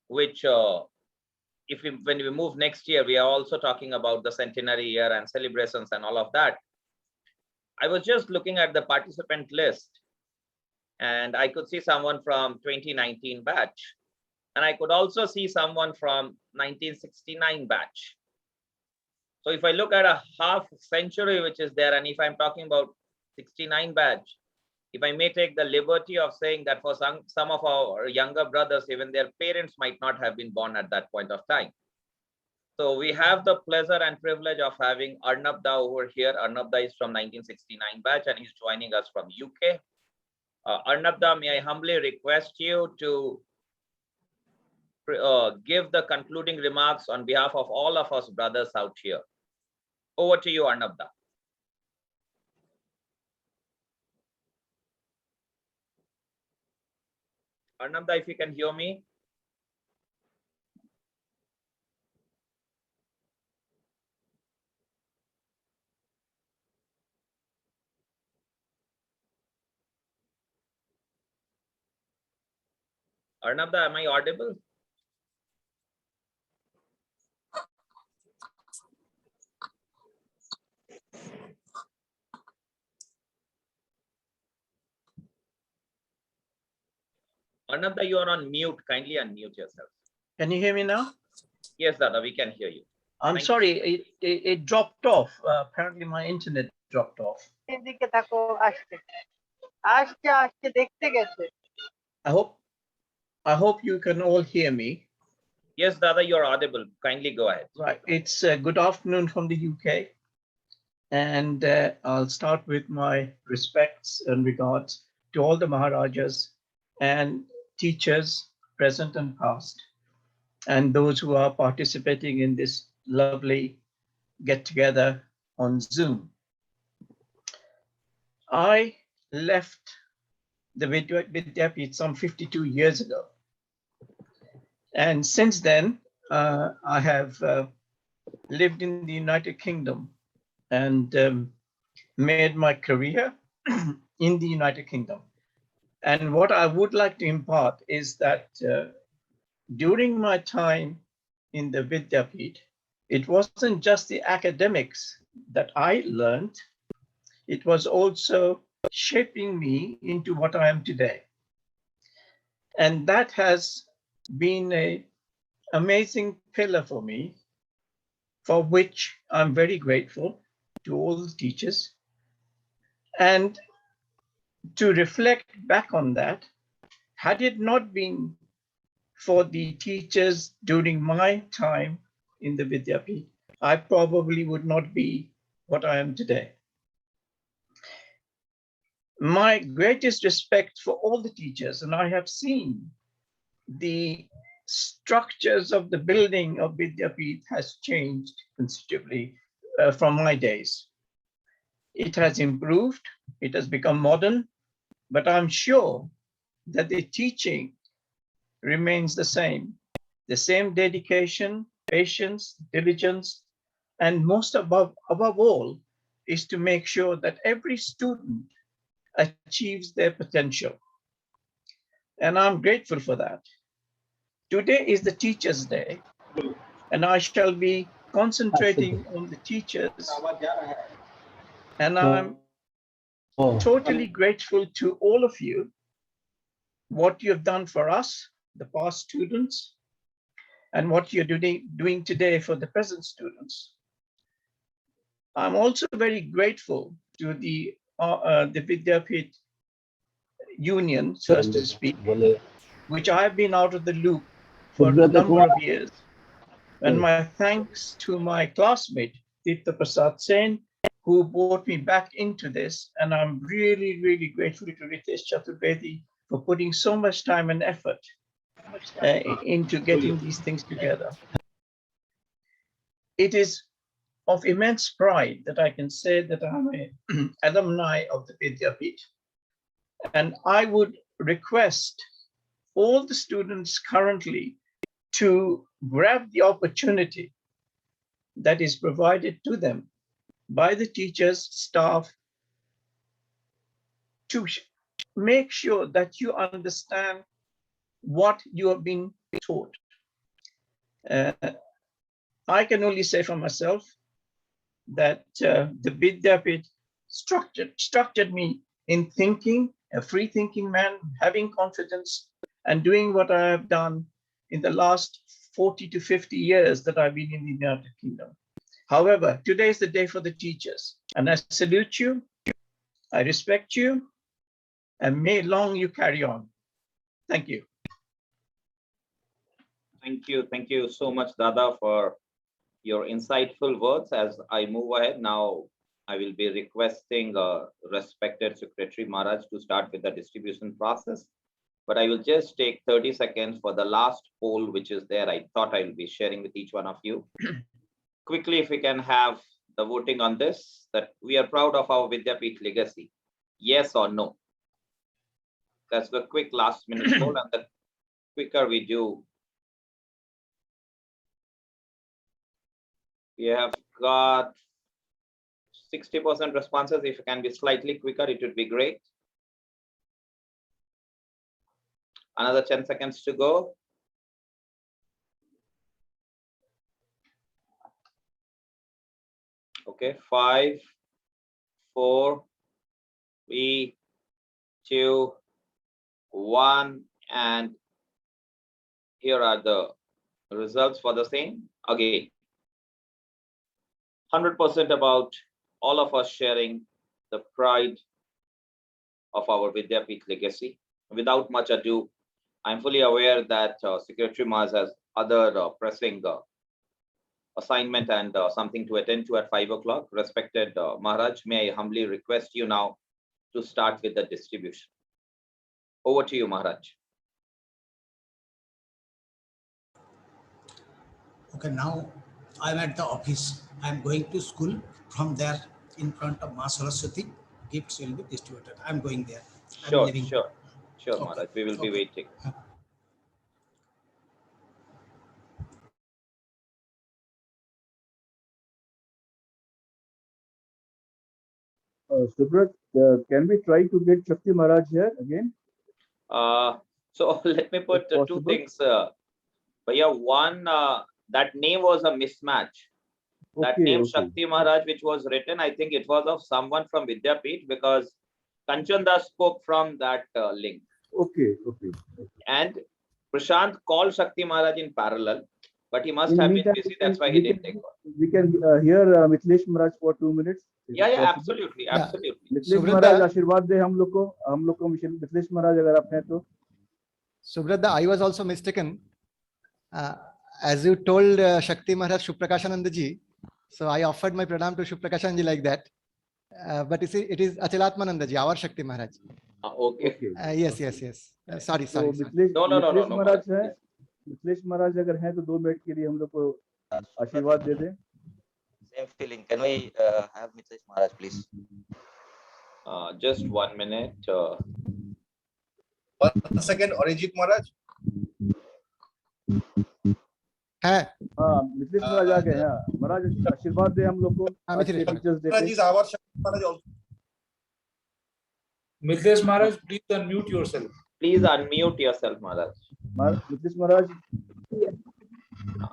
which, when we move next year, we are also talking about the centenary year and celebrations and all of that. I was just looking at the participant list and I could see someone from 2019 batch. And I could also see someone from 1969 batch. So if I look at a half century which is there, and if I'm talking about 69 batch, if I may take the liberty of saying that for some of our younger brothers, even their parents might not have been born at that point of time. So we have the pleasure and privilege of having Arnab Da over here. Arnab Da is from 1969 batch and he's joining us from UK. Arnab Da, may I humbly request you to give the concluding remarks on behalf of all of us brothers out here. Over to you, Arnab Da. Arnab Da, if you can hear me. Arnab Da, am I audible? Arnab Da, you are on mute. Kindly unmute yourself. Can you hear me now? Yes, Dada, we can hear you. I'm sorry, it dropped off. Apparently my internet dropped off. I hope you can all hear me. Yes, Dada, you're audible. Kindly go ahead. Right. It's good afternoon from the UK. And I'll start with my respects and regards to all the Maharajas and teachers, present and past, and those who are participating in this lovely get-together on Zoom. I left the Vidyapith some 52 years ago. And since then, I have lived in the United Kingdom and made my career in the United Kingdom. And what I would like to impart is that during my time in the Vidyapith, it wasn't just the academics that I learned, it was also shaping me into what I am today. And that has been an amazing pillar for me, for which I'm very grateful to all the teachers. And to reflect back on that, had it not been for the teachers during my time in the Vidyapith, I probably would not be what I am today. My greatest respect for all the teachers, and I have seen the structures of the building of Vidyapith has changed considerably from my days. It has improved, it has become modern, but I'm sure that the teaching remains the same dedication, patience, diligence, and most above all is to make sure that every student achieves their potential. And I'm grateful for that. Today is the Teachers' Day, and I shall be concentrating on the teachers. And I'm totally grateful to all of you, what you have done for us, the past students, and what you're doing today for the present students. I'm also very grateful to the Vidyapith Union, so to speak, which I've been out of the loop for a number of years. And my thanks to my classmate, Tita Prasad Sen, who brought me back into this. And I'm really, really grateful to Ritesh Chaturvedi for putting so much time and effort into getting these things together. It is of immense pride that I can say that I'm an alumni of the Vidyapith. And I would request all the students currently to grab the opportunity that is provided to them by the teachers, staff, to make sure that you understand what you have been taught. I can only say for myself that the Vidyapith structured me in thinking, a free thinking man, having confidence, and doing what I have done in the last 40 to 50 years that I've been in the United Kingdom. However, today is the day for the teachers, and I salute you, I respect you, and may long you carry on. Thank you. Thank you so much, Dada, for your insightful words. As I move ahead now, I will be requesting respected Secretary Maharaj to start with the distribution process. But I will just take 30 seconds for the last poll, which is there. I thought I will be sharing with each one of you. Quickly, if we can have the voting on this, that we are proud of our Vidyapith legacy. Yes or no? That's the quick last minute poll, and the quicker we do. We have got 60% responses. If it can be slightly quicker, it would be great. Another 10 seconds to go. Okay, 5, 4, 3, 2, 1, and here are the results for the same. Again, 100% about all of us sharing the pride of our Vidyapith legacy. Without much ado, I'm fully aware that Secretary Maharaj has other pressing assignment and something to attend to at 5 o'clock. Respected Maharaj, may I humbly request you now to start with the distribution. Over to you, Maharaj. Okay, now I'm at the office. I'm going to school. From there, in front of Ma Saraswati, gifts will be distributed. I'm going there. Sure, okay. Maharaj. We will be waiting. Subrat, can we try to get Shakti Maharaj here again? So let me put two things. But yeah, one, that name was a mismatch. That name Shakti Maharaj, which was written, I think it was of someone from Vidyapith, because Kanchanda spoke from that link. Okay. And Prashant called Shakti Maharaj in parallel, but he must In have been meantime, busy. That's why he didn't take part. we can hear Mithilesh Maharaj for 2 minutes. Is Yeah, it yeah, possible? absolutely, absolutely. Mithilesh Subradha- Maharaj आशीर्वाद दे हम लोग को मिथिलेश महाराज अगर आप हैं तो. Subradha, I was also mistaken. As you told Shakti Maharaj Shubhrakashananda ji, so I offered my pranam to Shubhrakashananda ji like that. But you see, it is Achalatmananda ji, our Shakti Maharaj. Okay. Yes. Sorry. तो No, Mithilesh महाराज हैं. मिथिलेश महाराज अगर हैं तो 2 minute के लिए हम लोग को आशीर्वाद दे दें. Same feeling. Can we have Mithilesh Maharaj, please? Just 1 minute. 1 second, Arijit Maharaj. है. मिथिलेश महाराज आ गए हैं. महाराज आशीर्वाद दे हम लोग को. Teachers day Maharaj is our Shakti Maharaj also. Mithilesh Maharaj, please unmute yourself. Please unmute yourself, Maharaj. Mithilesh Maharaj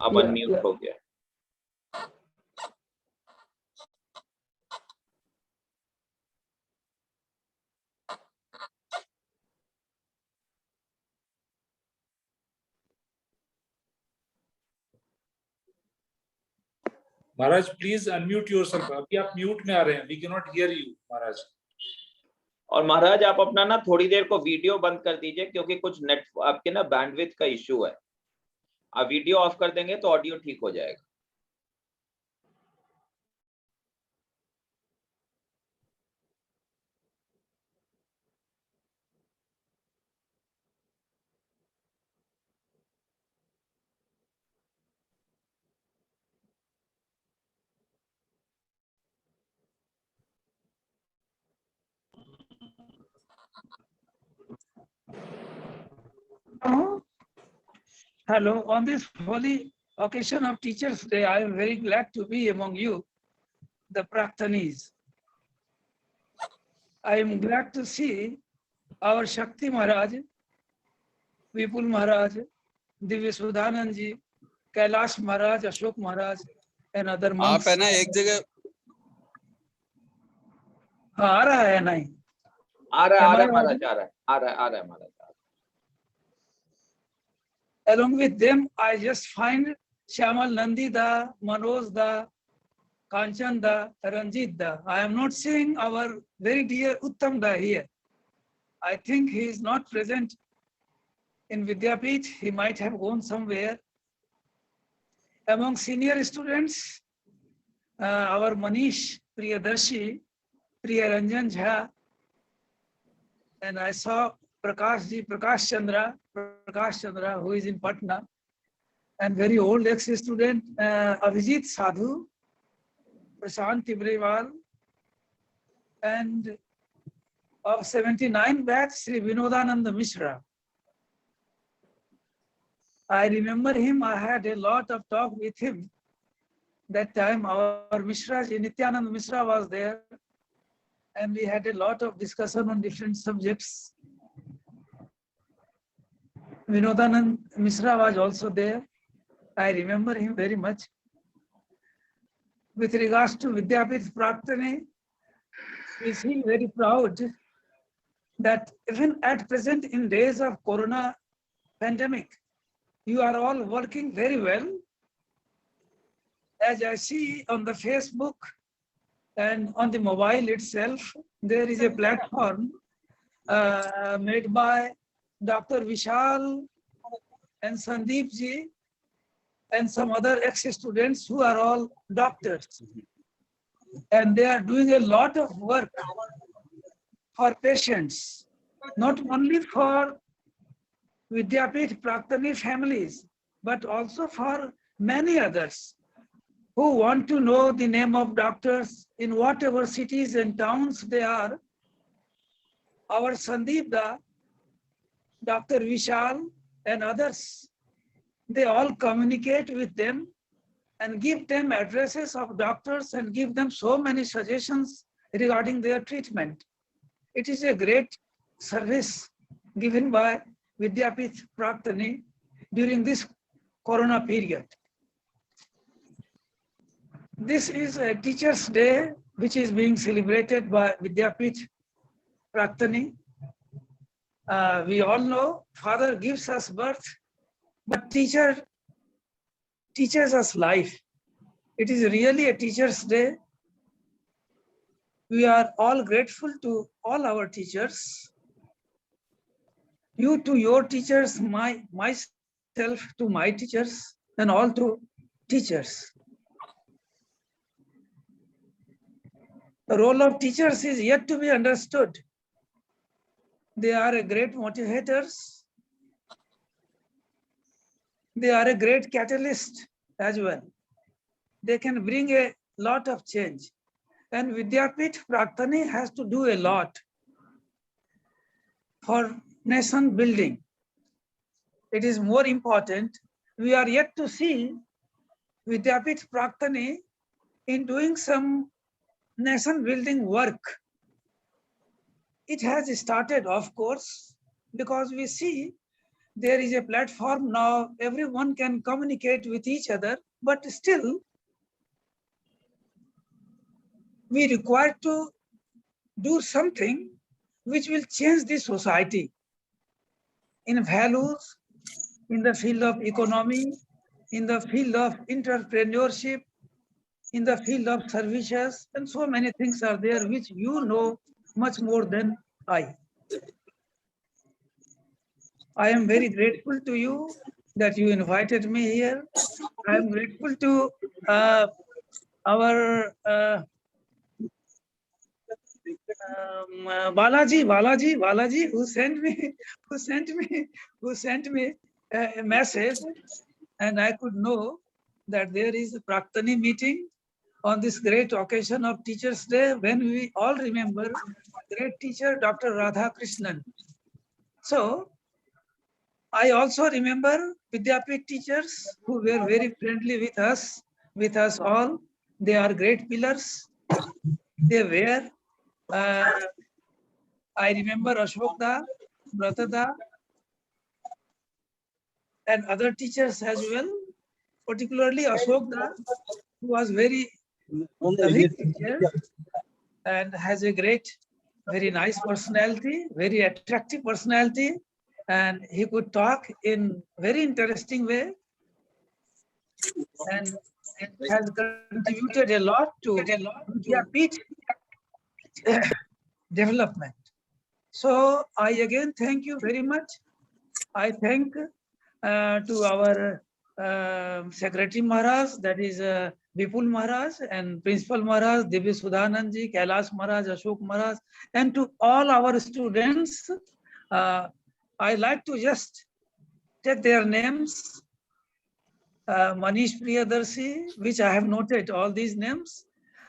अब unmute हो गया. Maharaj, please unmute yourself. अभी आप mute में आ रहे हैं. We cannot hear you, Maharaj. और महाराज आप अपना ना थोड़ी देर को वीडियो बंद कर दीजिए क्योंकि कुछ नेट आपके ना बैंडविड्थ का इशू है. आप वीडियो ऑफ कर देंगे तो ऑडियो ठीक हो जाएगा. Hello, on this holy occasion of Teachers' Day, I am very glad to be among you, the Praktanis. I am glad to see our Shakti Maharaj, Vipul Maharaj, Divya Sudhanand ji, Kailash Maharaj, Ashok Maharaj, and other monks. आप है ना एक जगह आ रहा है नहीं? आ रहा है महाराज, आ रहा है महाराज. Along with them, I just find Shyamal Nandi da, Manoj da, Kanchan da, Ranjit da. I am not seeing our very dear Uttam da here. I think he is not present in Vidyapith. He might have gone somewhere. Among senior students, our Manish Priyadarshi, Priya Ranjan Jha, and I saw Prakash Chandra, who is in Patna, and very old ex-student, Abhijit Sadhu, Prashant Tibrewal, and of 79 batch, Sri Vinodananda Mishra. I remember him, I had a lot of talk with him. That time our Mishra, Nityanand Mishra was there, and we had a lot of discussion on different subjects. Vinodanand Mishra was also there. I remember him very much. With regards to Vidyapith Praktani, we feel very proud that even at present in days of Corona pandemic, you are all working very well. As I see on the Facebook and on the mobile itself, there is a platform made by Dr. Vishal and Sandeep ji and some other ex-students who are all doctors. And they are doing a lot of work for patients, not only for Vidyapith Praktani families, but also for many others who want to know the name of doctors in whatever cities and towns they are. Our Sandeep da, Dr. Vishal and others, they all communicate with them and give them addresses of doctors and give them so many suggestions regarding their treatment. It is a great service given by Vidyapith Praktani during this Corona period. This is a Teachers' Day which is being celebrated by Vidyapith Praktani. We all know Father gives us birth, but teacher teaches us life. It is really a teacher's day. We are all grateful to all our teachers. You to your teachers, myself to my teachers, and all to teachers. The role of teachers is yet to be understood. They are a great motivators. They are a great catalyst as well. They can bring a lot of change. And Vidyapith Praktani has to do a lot for nation building. It is more important. We are yet to see Vidyapith Praktani in doing some nation building work. It has started, of course, because we see there is a platform now, everyone can communicate with each other, but still we require to do something which will change the society in values, in the field of economy, in the field of entrepreneurship, in the field of services, and so many things are there which you know much more than I. I am very grateful to you that you invited me here. I am grateful to our Balaji, who sent me a message, and I could know that there is a Praktani meeting on this great occasion of Teachers' Day, when we all remember great teacher Dr. Radha Krishnan. So I also remember Vidyapith teachers who were very friendly with us all. They are great pillars. They were. I remember Ashok Da, Brato Da, and other teachers as well. Particularly Ashok Da, who was very loving teacher and has a great, very nice personality, very attractive personality, and he could talk in very interesting way, and has contributed a lot to Vidyapith development. So I again thank you very much. I thank to our Secretary Maharaj, that is Vipul Maharaj, and Principal Maharaj, Divya Sudhanandji, Kailash Maharaj, Ashok Maharaj, and to all our students. I like to just take their names. Manish Priyadarshi, which I have noted all these names.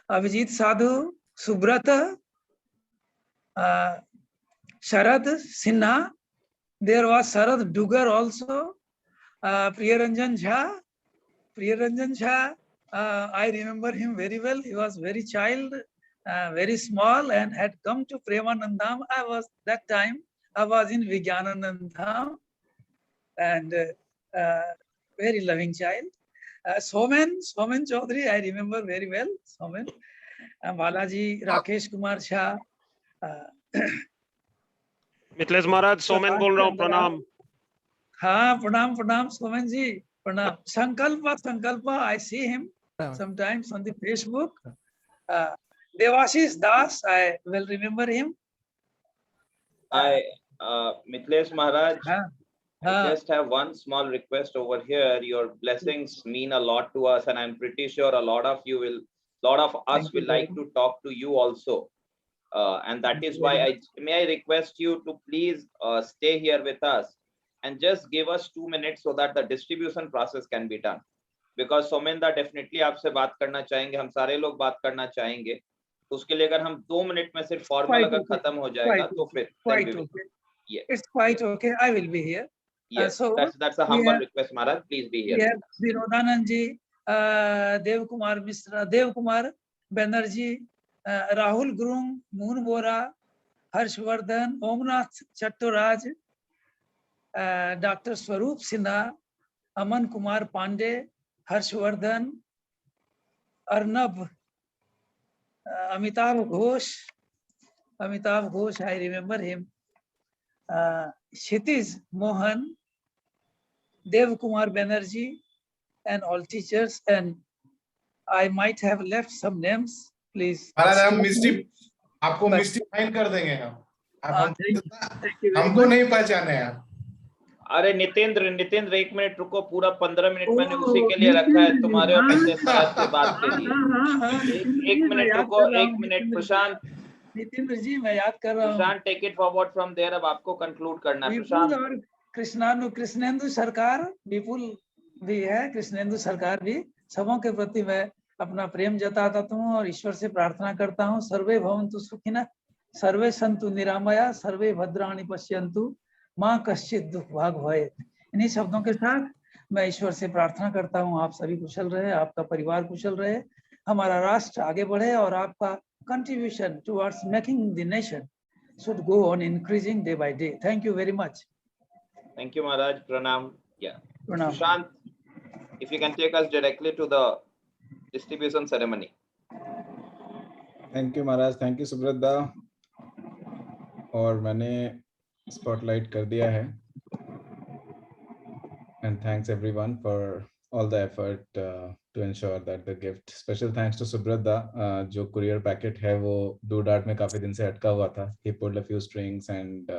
Vijit Sadhu, Subrata, Sharad Sinha. There was Sharad Dugar also. Ranjan Jha, I remember him very well. He was very child, very small, and had come to Premanandam. That time I was in Vijnanandam, and very loving child. Somen Chaudhary, I remember very well. Somen, Balaji, Rakesh Kumar Shah. Mithilesh महाराज सोमेन बोल रहा हूँ प्रणाम हाँ प्रणाम सोमेन जी प्रणाम संकल्प I see him sometimes on the Facebook. Devashish Das, I will remember him. Mithilesh Maharaj, I just have one small request over here. Your blessings mean a lot to us, and I'm pretty sure a lot of us will like to talk to you also. And that is why I request you to please stay here with us and just give us 2 minutes so that the distribution process can be done. Because Somenda definitely आपसे बात करना चाहेंगे, हम सारे लोग बात करना चाहेंगे. उसके लिए अगर हम 2 मिनट में सिर्फ फॉर्मल अगर खत्म हो जाएगा तो फिर It's quite okay. I will be here. Yes, so that's a humble request, Maharaj. Please be here. Yes, Virodananji, Deb Kumar Misra, Deb Kumar Banerjee, Rahul Grung, Moon Bora, Harshvardhan, Omnath Chattoraj, Dr. Swarup Sinha, Aman Kumar Pandey, Harshvardhan, Arnab, Amitabh Ghosh, Amitabh Ghosh, I remember him. Kshitiz Mohan, Deb Kumar Banerjee, and all teachers. And I might have left some names. Please. आपको मिस्टिफाइन कर देंगे हम। हमको नहीं पहचाने आप। अरे Nitendra 1 minute रुको, पूरा 15 मिनट मैंने उसी के लिए रखा है, तुम्हारे और मितेश महाराज के बात के लिए। 1 मिनट रुको, 1 मिनट। प्रशांत, नितेंद्र जी मैं याद कर रहा हूँ। Prashant take it forward from there. अब आपको कंक्लूड करना है प्रशांत। और कृष्णेंदु सरकार, विपुल भी है, कृष्णेंदु सरकार भी। सबों के प्रति मैं अपना प्रेम जताता हूँ और ईश्वर से प्रार्थना करता हूँ, सर्वे भवन्तु सुखिनः, सर्वे सन्तु निरामया, सर्वे भद्राणि पश्यन्तु, माँ कश्चित् दुख भाग भयेत्। इन्हीं शब्दों के साथ मैं ईश्वर से प्रार्थना करता हूँ आप सभी कुशल रहे, आपका परिवार कुशल रहे, हमारा राष्ट्र आगे बढ़े और आपका contribution towards making the nation should go on increasing day by day. Thank you very much. Thank you, Maharaj. Pranam. Yeah. Pranam. Prashant, if you can take us directly to the distribution ceremony. Thank you, Maharaj. Thank you, Subradha. और मैंने spotlight कर दिया है. And thanks everyone for all the effort to ensure that the gift. Special thanks to Subradha, जो courier packet है वो डूडार्ट में काफी दिन से अटका हुआ था. He pulled a few strings and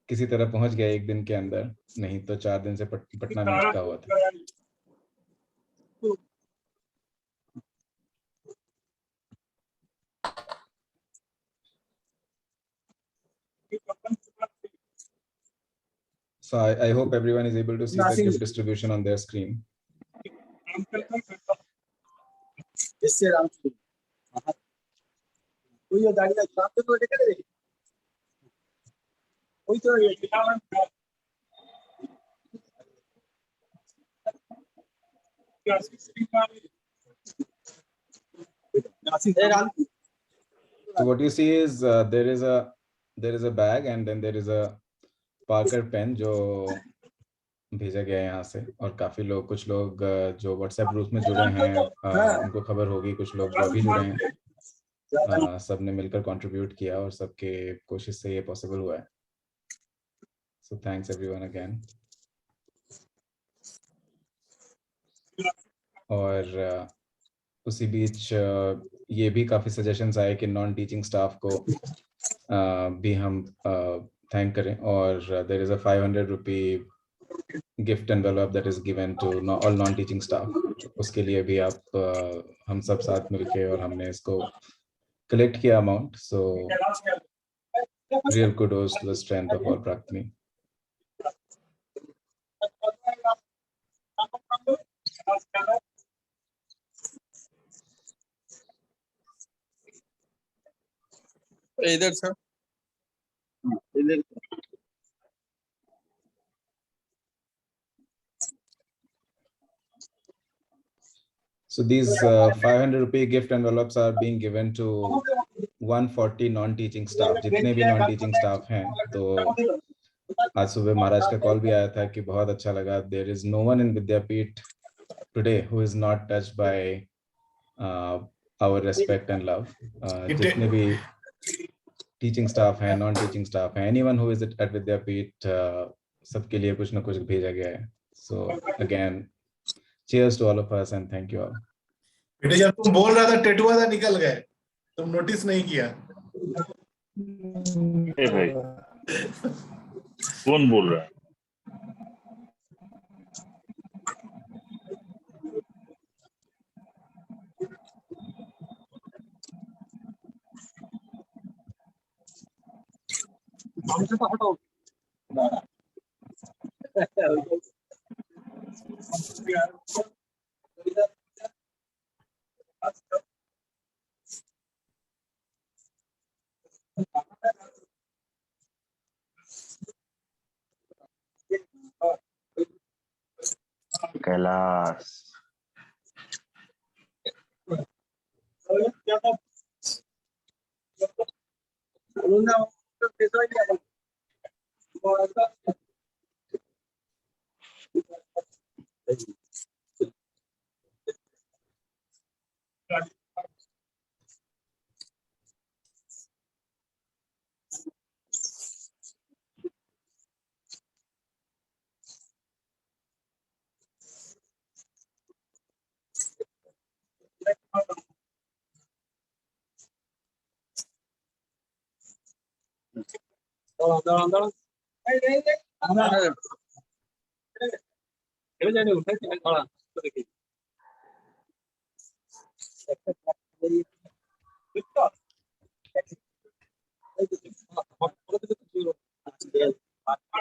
किसी तरह पहुंच गया एक दिन के अंदर, नहीं तो 4 दिन से पटना में अटका हुआ था. So I hope everyone is able to see the gift distribution on their screen. So what you see is there is a bag and then there is a Parker pen जो भेजा गया है यहाँ से, और काफी लोग, कुछ लोग जो व्हाट्सएप ग्रुप में जुड़े हैं उनको खबर होगी, कुछ लोग जो अभी जुड़े हैं, सबने मिलकर कंट्रीब्यूट किया और सबके कोशिश से ये पॉसिबल हुआ है. So thanks everyone again. और उसी बीच ये भी काफी सजेशंस आए कि नॉन टीचिंग स्टाफ को भी हम थैंक करें, और there is a 500 rupee gift envelope that is given to all non-teaching staff. उसके लिए भी आप हम सब साथ मिलके और हमने इसको collect किया amount. So real kudos to the strength of all Praktani. इधर सर, इधर. So these 500 rupee gift envelopes are being given to 140 non-teaching staff. जितने भी non-teaching staff हैं, तो आज सुबह महाराज का कॉल भी आया था कि बहुत अच्छा लगा. There is no one in Vidyapith today who is not touched by our respect and love. जितने भी teaching staff हैं, non-teaching staff हैं, anyone who is at Vidyapith, सबके लिए कुछ ना कुछ भेजा गया है. So again, cheers to all of us and thank you all. बेटे जब तुम बोल रहा था टेटुआ था निकल गए, तुम नोटिस नहीं किया. ए भाई कौन बोल रहा है? हमसे तो हटाओ. Kailash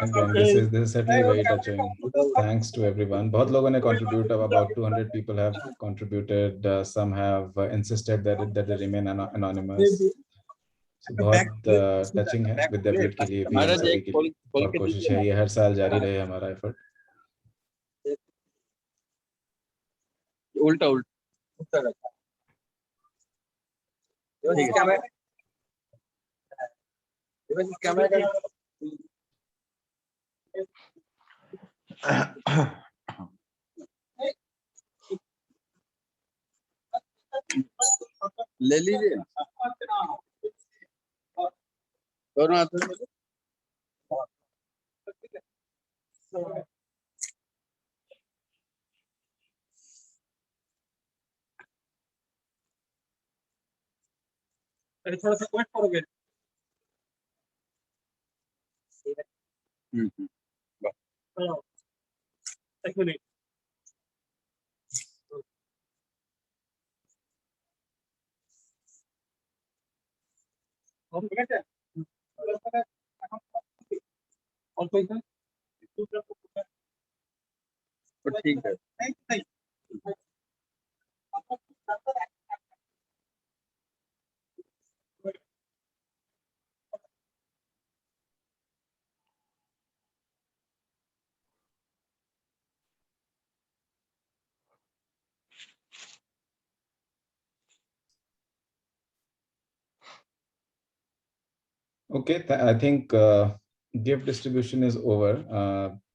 Again, this is certainly very touching. Thanks to everyone. बहुत लोगों ने contribute. About 200 people have contributed. Some have insisted that they remain anonymous. So बहुत touching है विद्यापीठ के लिए भी, हम सभी के लिए, और कोशिश है ये हर साल जारी रहे हमारा effort. उल्टा उल्टा रखा कैमरा ले लीजिए दोनों हाथों में थोड़ा सा वेट करोगे एक मिनट और कोई था तो ठीक है Okay, I think gift distribution is over.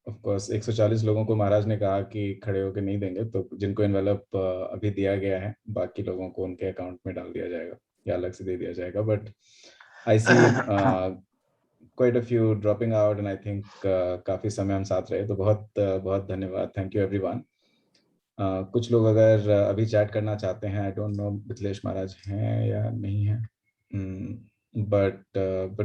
Of course, 140 लोगों को महाराज ने कहा कि खड़े होकर नहीं देंगे, तो जिनको एनवेलप अभी दिया गया है, बाकी लोगों को उनके अकाउंट में डाल दिया जाएगा या अलग से दे दिया जाएगा. But I see quite a few dropping out, and I think काफी समय हम साथ रहे, तो बहुत बहुत धन्यवाद. Thank you everyone. कुछ लोग अगर अभी चैट करना चाहते हैं, I don't know मिथिलेश महाराज हैं या नहीं हैं. But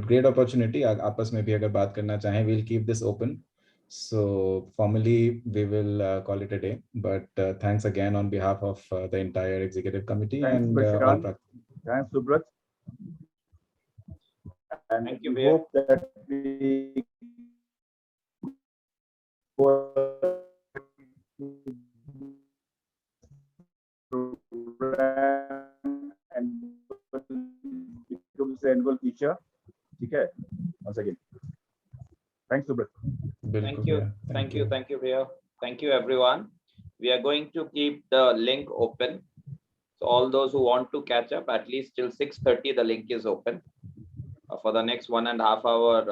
great opportunity. आपस में भी अगर बात करना चाहें, we'll keep this open. So formally we will call it a day. But thanks again on behalf of the entire executive committee. Thanks, And thanks, Subrat. And Thank you, we Bhaiya. hope that we and becomes the annual feature. Okay. Once again. Thanks, Subrat. Thank you. Thank you. Thank you, Bhaiya. Thank you, everyone. We are going to keep the link open. So all those who want to catch up, at least till 6:30, the link is open. For the next 1.5 hours,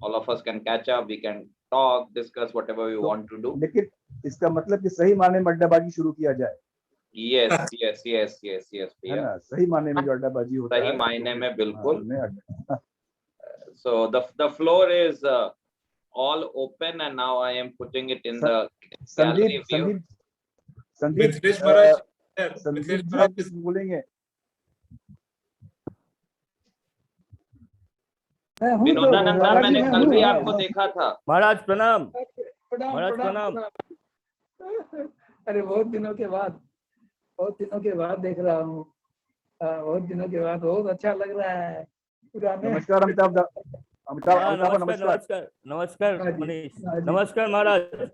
all of us can catch up. We can talk, discuss whatever we want to do. लेकिन इसका मतलब कि सही माने में अड्डाबाजी शुरू किया जाए. Yes, yes, yes, yes, yes, है ना, सही माने में जो अड्डाबाजी होता है. सही मायने में बिल्कुल. So the floor is all open, and now I am putting it in the gallery view. Sandeep ji आप कुछ बोलेंगे? विनोदानंद, मैंने कल भी आपको देखा था. महाराज प्रणाम. महाराज प्रणाम. अरे बहुत दिनों के बाद देख रहा हूँ. बहुत दिनों के बाद बहुत अच्छा लग रहा है. नमस्कार अमिताभ. नमस्कार मनीष. नमस्कार महाराज.